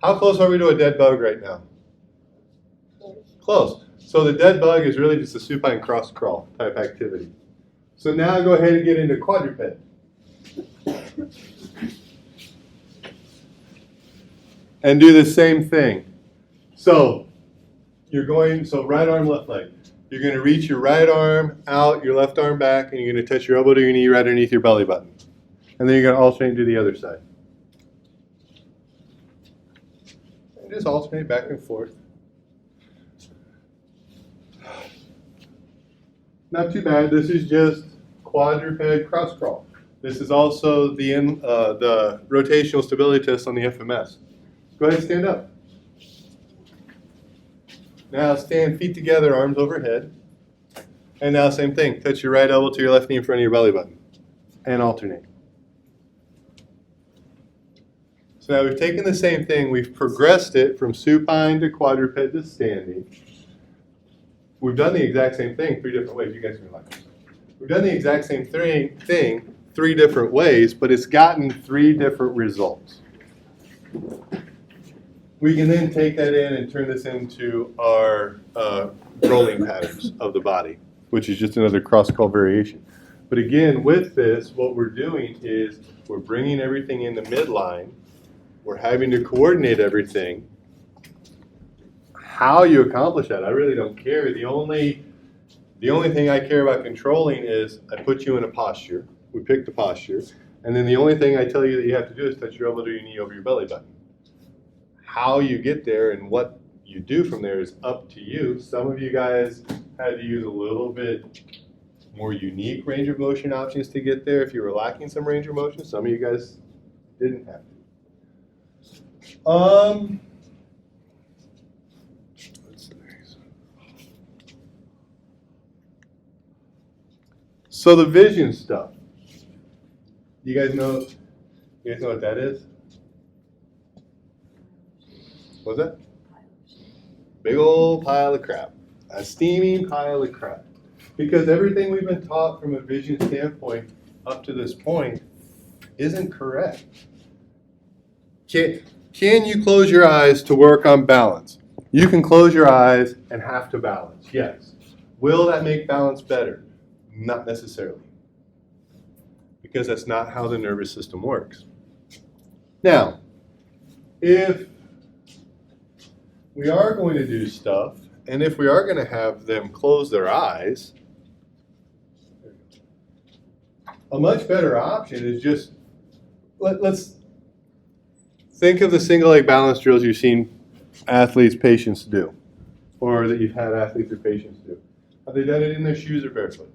How close are we to a dead bug right now? Close. So the dead bug is really just a supine cross crawl type activity. So now go ahead and get into quadruped. And do the same thing. So right arm, left leg. You're going to reach your right arm out, your left arm back, and you're going to touch your elbow to your knee right underneath your belly button. And then you're going to alternate and do the other side. And just alternate back and forth. Not too bad. This is just quadruped cross crawl. This is also the rotational stability test on the FMS. Go ahead and stand up. Now stand feet together, arms overhead. And now same thing. Touch your right elbow to your left knee in front of your belly button. And alternate. So now we've taken the same thing. We've progressed it from supine to quadruped to standing. We've done the exact same thing 3 different ways. You guys can like this. We've done the exact same thing 3 different ways, but it's gotten 3 different results. We can then take that in and turn this into our rolling patterns of the body, which is just another cross-call variation. But again, with this, what we're doing is we're bringing everything into midline. We're having to coordinate everything. How you accomplish that, I really don't care. The only thing I care about controlling is I put you in a posture. We pick the posture. And then the only thing I tell you that you have to do is touch your elbow to your knee over your belly button. How you get there and what you do from there is up to you. Some of you guys had to use a little bit more unique range of motion options to get there if you were lacking some range of motion. Some of you guys didn't have to. So the vision stuff. You guys know what that is? What's that? Big old pile of crap. A steaming pile of crap. Because everything we've been taught from a vision standpoint up to this point isn't correct. Can you close your eyes to work on balance? You can close your eyes and have to balance, yes. Will that make balance better? Not necessarily. Because that's not how the nervous system works. Now, if we are going to do stuff, and if we are going to have them close their eyes, a much better option is just, let's think of the single leg balance drills you've seen athletes, patients do, or that you've had athletes or patients do. Have they done it in their shoes or barefoot?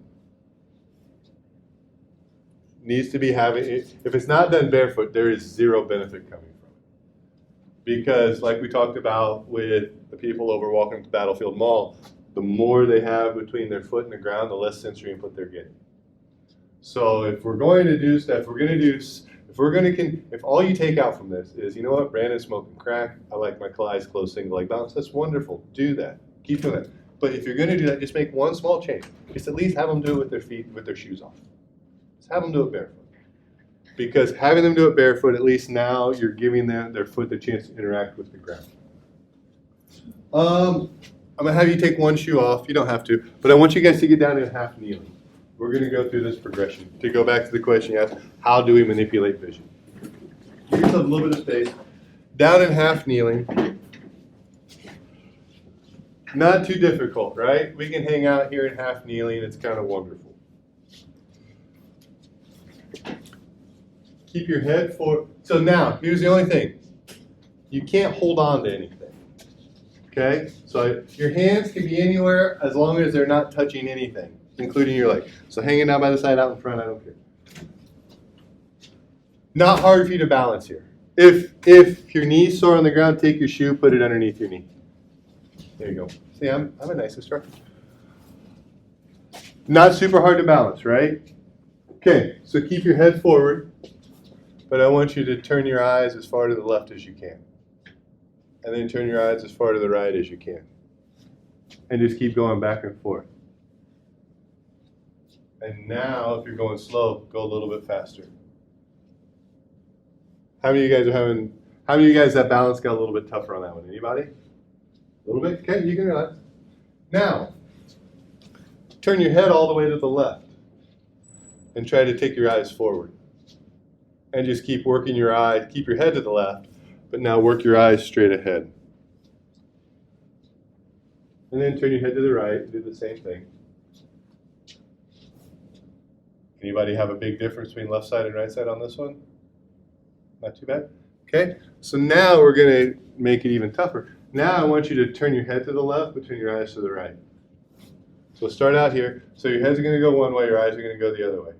Needs to be having it. If it's not done barefoot, there is zero benefit coming from it. Because like we talked about with the people over walking to Battlefield Mall, the more they have between their foot and the ground, the less sensory input they're getting. So if we're going to do stuff, if all you take out from this is, you know what, Brandon's smoking crack, I like my eyes closed single leg balance, that's wonderful, do that, keep doing that. But if you're going to do that, just make one small change. Just at least have them do it with their feet, with their shoes off. Just have them do it barefoot. Because having them do it barefoot, at least now you're giving them their foot the chance to interact with the ground. I'm going to have you take one shoe off, you don't have to, but I want you guys to get down in half kneeling. We're going to go through this progression. To go back to the question you asked, how do we manipulate vision? Give yourself a little bit of space. Down in half kneeling. Not too difficult, right? We can hang out here in half kneeling. It's kind of wonderful. Keep your head forward. So now, here's the only thing. You can't hold on to anything. Okay? So your hands can be anywhere as long as they're not touching anything, including your leg. So hanging down by the side, out in front, I don't care. Not hard for you to balance here. If your knee's sore on the ground, take your shoe, put it underneath your knee. There you go. See, I'm a nice instructor. Not super hard to balance, right? Okay, so keep your head forward, but I want you to turn your eyes as far to the left as you can. And then turn your eyes as far to the right as you can. And just keep going back and forth. And now, if you're going slow, go a little bit faster. How many of you guys that balance got a little bit tougher on that one? Anybody? A little bit? Okay, you can relax. Now, turn your head all the way to the left and try to take your eyes forward. And just keep working your eyes, keep your head to the left, but now work your eyes straight ahead. And then turn your head to the right and do the same thing. Anybody have a big difference between left side and right side on this one? Not too bad? Okay, so now we're going to make it even tougher. Now I want you to turn your head to the left, but turn your eyes to the right. So start out here. So your head's going to go one way, your eyes are going to go the other way.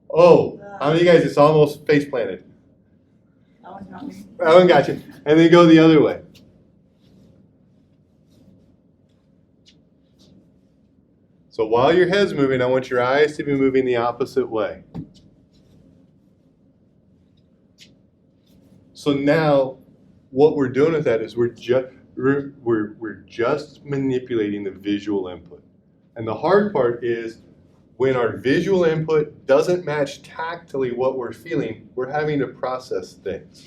Oh, how many of you guys, it's almost face planted? That one's not me. That one got you. And then go the other way. So while your head's moving, I want your eyes to be moving the opposite way. So now, what we're doing with that is we're just manipulating the visual input. And the hard part is when our visual input doesn't match tactily what we're feeling, we're having to process things.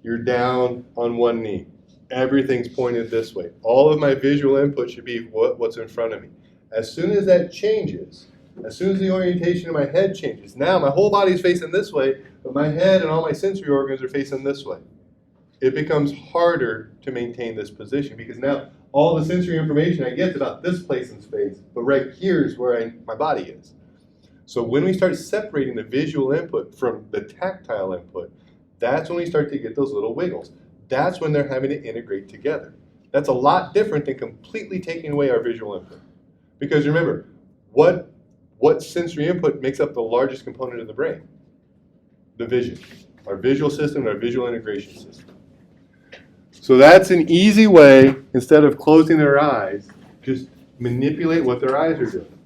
You're down on one knee. Everything's pointed this way. All of my visual input should be what's in front of me. As soon as that changes, as soon as the orientation of my head changes, now my whole body's facing this way, but my head and all my sensory organs are facing this way. It becomes harder to maintain this position because now all the sensory information I get is about this place in space, but right here is where my body is. So when we start separating the visual input from the tactile input, that's when we start to get those little wiggles. That's when they're having to integrate together. That's a lot different than completely taking away our visual input. Because remember, what sensory input makes up the largest component of the brain? The vision. Our visual system and our visual integration system. So that's an easy way, instead of closing their eyes, just manipulate what their eyes are doing.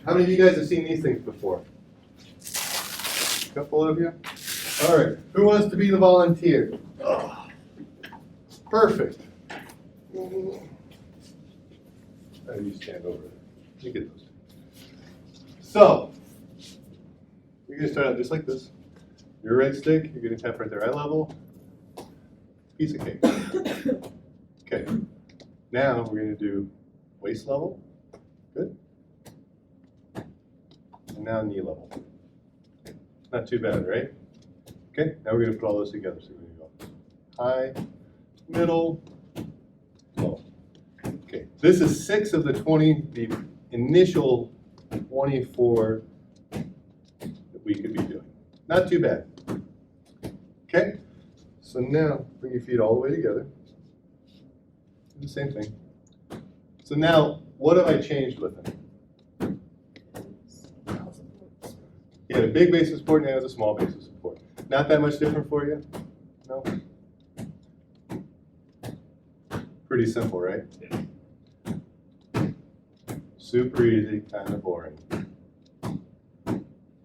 How many of you guys have seen these things before? A couple of you? All right, who wants to be the volunteer? Oh, perfect. How do you stand over there? You get those. So, you're going to start out just like this. Your right stick, you're going to tap right there, eye level. Piece of cake. Okay. Now we're going to do waist level. Good. And now knee level. Not too bad, right? Okay, now we're going to put all those together. So we're going to go high, middle, low. Okay, this is 6 of the 20, the initial 24 that we could be doing. Not too bad. Okay, so now bring your feet all the way together. Do the same thing. So now, what have I changed with them? He had a big base of support, now he has a small base of support. Not that much different for you? No? Pretty simple, right? Super easy, kind of boring.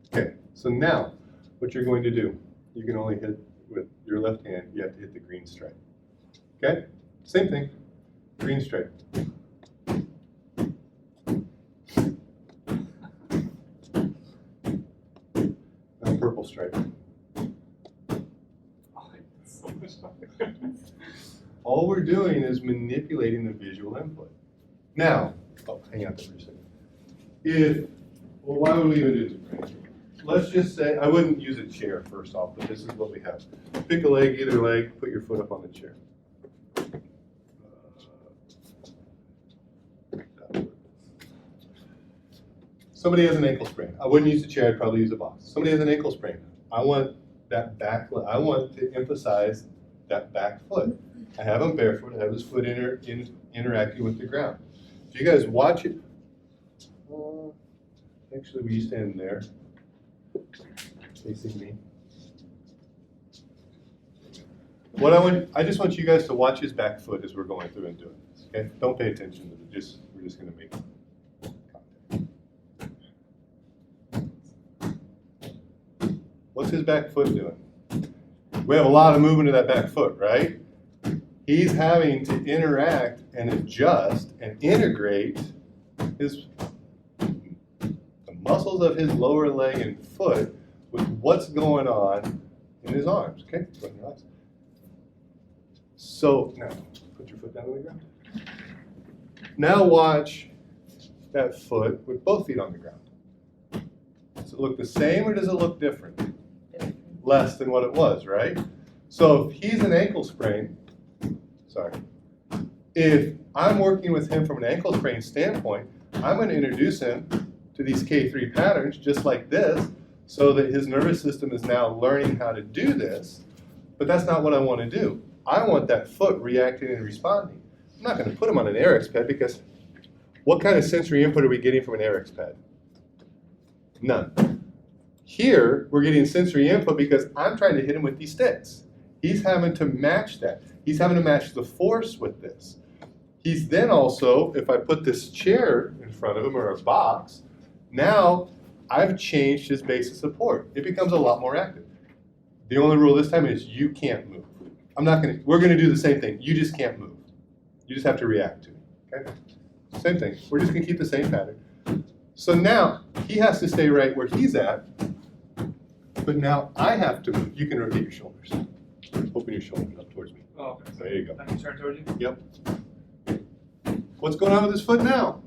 Okay, so now, what you're going to do, you can only hit with your left hand, you have to hit the green stripe. Okay? Same thing, green stripe. Now purple stripe. All we're doing is manipulating the visual input. Now, hang on for a second. Well, why would we even do this? Let's just say, I wouldn't use a chair first off, but this is what we have. Pick a leg, either leg, put your foot up on the chair. Somebody has an ankle sprain. I wouldn't use a chair, I'd probably use a box. Somebody has an ankle sprain. I want that back, I want to emphasize that back foot. I have him barefoot, I have his foot interacting with the ground. If you guys watch it, actually will you stand there, facing me? I just want you guys to watch his back foot as we're going through and doing this, okay? Don't pay attention to it, we're just gonna make contact. What's his back foot doing? We have a lot of movement of that back foot, right? He's having to interact and adjust and integrate the muscles of his lower leg and foot with what's going on in his arms, okay? So now, put your foot down on the ground. Now watch that foot with both feet on the ground. Does it look the same or does it look different? Less than what it was, right? So if he's an ankle sprain, if I'm working with him from an ankle sprain standpoint, I'm going to introduce him to these K3 patterns just like this so that his nervous system is now learning how to do this, but that's not what I want to do. I want that foot reacting and responding. I'm not going to put him on an RX pad because what kind of sensory input are we getting from an RX pad? None. Here, we're getting sensory input because I'm trying to hit him with these sticks. He's having to match that. He's having to match the force with this. He's then also, if I put this chair in front of him or a box, now I've changed his base of support. It becomes a lot more active. The only rule this time is you can't move. We're gonna do the same thing. You just can't move. You just have to react to it, okay? Same thing. We're just gonna keep the same pattern. So now he has to stay right where he's at, but now I have to move. You can rotate your shoulders. Open your shoulders up towards me. Oh, okay. There you go. I can turn towards you? Yep. What's going on with his foot now?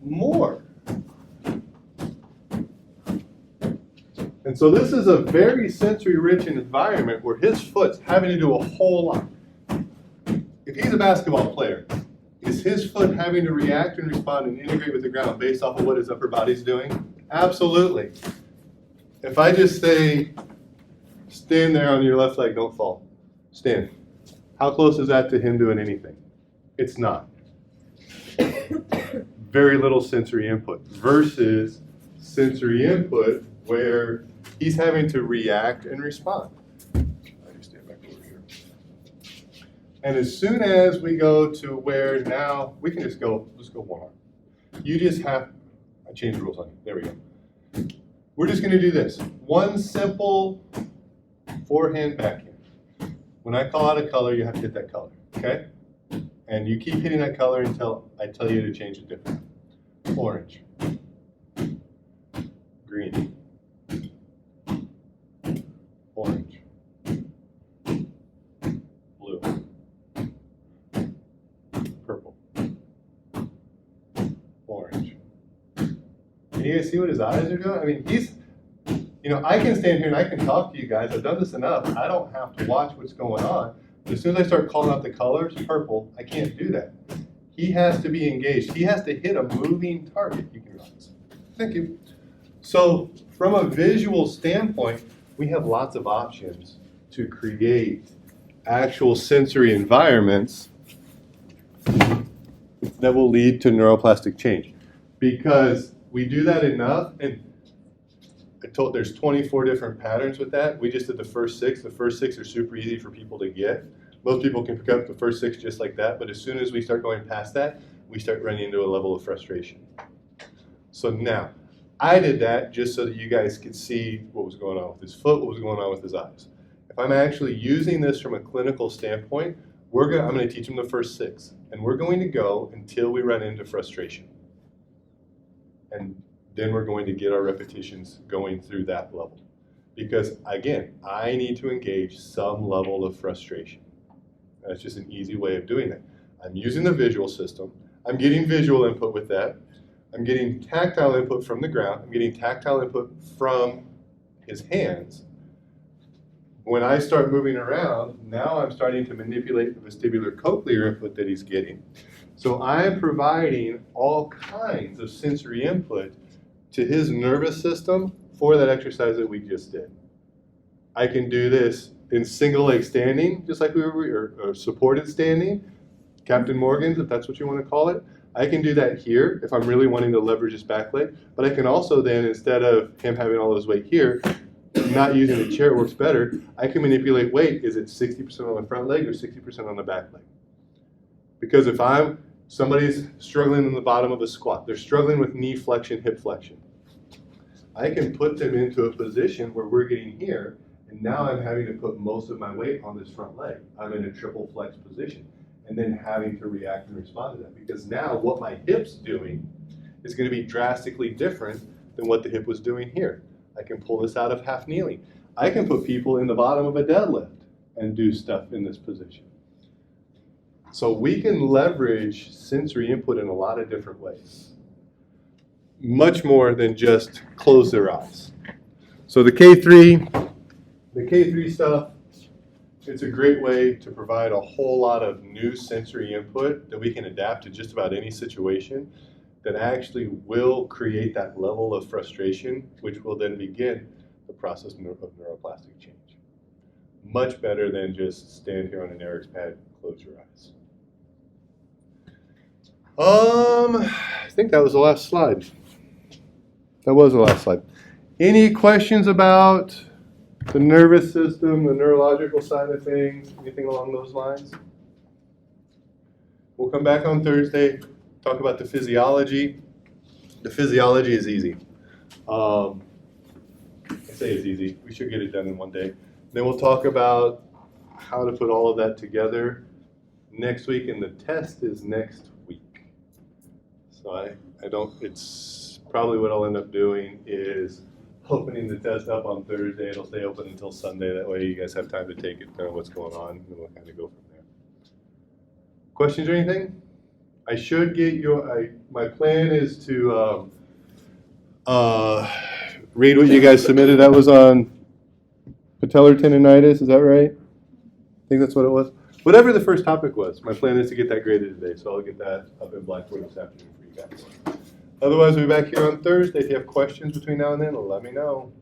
More. And so this is a very sensory-rich environment where his foot's having to do a whole lot. If he's a basketball player, is his foot having to react and respond and integrate with the ground based off of what his upper body's doing? Absolutely. If I just say, stand there on your left leg, don't fall. Stand. How close is that to him doing anything? It's not. Very little sensory input versus sensory input where he's having to react and respond. I just stand back over here. And as soon as we go to where now, we can let's go one arm. You just have, I changed the rules on you. There we go. We're just going to do this. One simple forehand, backhand. When I call out a color, you have to hit that color, okay? And you keep hitting that color until I tell you to change it different. Orange. Green. orange. Can you guys see what his eyes are doing? I mean, I can stand here and I can talk to you guys. I've done this enough. I don't have to watch what's going on. But as soon as I start calling out the colors, purple, I can't do that. He has to be engaged. He has to hit a moving target. You can run this. Thank you. So from a visual standpoint, we have lots of options to create actual sensory environments that will lead to neuroplastic change. Because we do that enough, and there's 24 different patterns with that. We just did the first 6. The first 6 are super easy for people to get. Most people can pick up the first 6 just like that, but as soon as we start going past that, we start running into a level of frustration. So now, I did that just so that you guys could see what was going on with his foot, what was going on with his eyes. If I'm actually using this from a clinical standpoint, I'm going to teach him the first 6, and we're going to go until we run into frustration. And then we're going to get our repetitions going through that level. Because again, I need to engage some level of frustration. That's just an easy way of doing that. I'm using the visual system. I'm getting visual input with that. I'm getting tactile input from the ground. I'm getting tactile input from his hands. When I start moving around, now I'm starting to manipulate the vestibular cochlear input that he's getting. So I'm providing all kinds of sensory input to his nervous system for that exercise that we just did. I can do this in single leg standing, just like we were, or supported standing, Captain Morgan's, if that's what you want to call it. I can do that here if I'm really wanting to leverage his back leg, but I can also then, instead of him having all his weight here, not using the chair, it works better, I can manipulate weight. Is it 60% on the front leg or 60% on the back leg? Because if somebody's struggling in the bottom of a squat, they're struggling with knee flexion, hip flexion, I can put them into a position where we're getting here, and now I'm having to put most of my weight on this front leg. I'm in a triple flex position, and then having to react and respond to that. Because now what my hip's doing is going to be drastically different than what the hip was doing here. I can pull this out of half kneeling. I can put people in the bottom of a deadlift and do stuff in this position. So we can leverage sensory input in a lot of different ways. Much more than just close their eyes. So the K3 stuff, it's a great way to provide a whole lot of new sensory input that we can adapt to just about any situation that actually will create that level of frustration, which will then begin the process of neuroplastic change. Much better than just stand here on an Eric's pad and close your eyes. I think that was the last slide. That was the last slide. Any questions about the nervous system, the neurological side of things, anything along those lines? We'll come back on Thursday, talk about the physiology. The physiology is easy. I say it's easy. We should get it done in one day. Then we'll talk about how to put all of that together next week, and the test is next week. So it's probably what I'll end up doing is opening the test up on Thursday. It'll stay open until Sunday. That way you guys have time to take it, know what's going on, and we'll kind of go from there. Questions or anything? I should get my plan is to read what you guys submitted. That was on patellar tendonitis, is that right? I think that's what it was. Whatever the first topic was, my plan is to get that graded today, so I'll get that up in Blackboard this afternoon for you guys. Otherwise, we'll be back here on Thursday. If you have questions between now and then, let me know.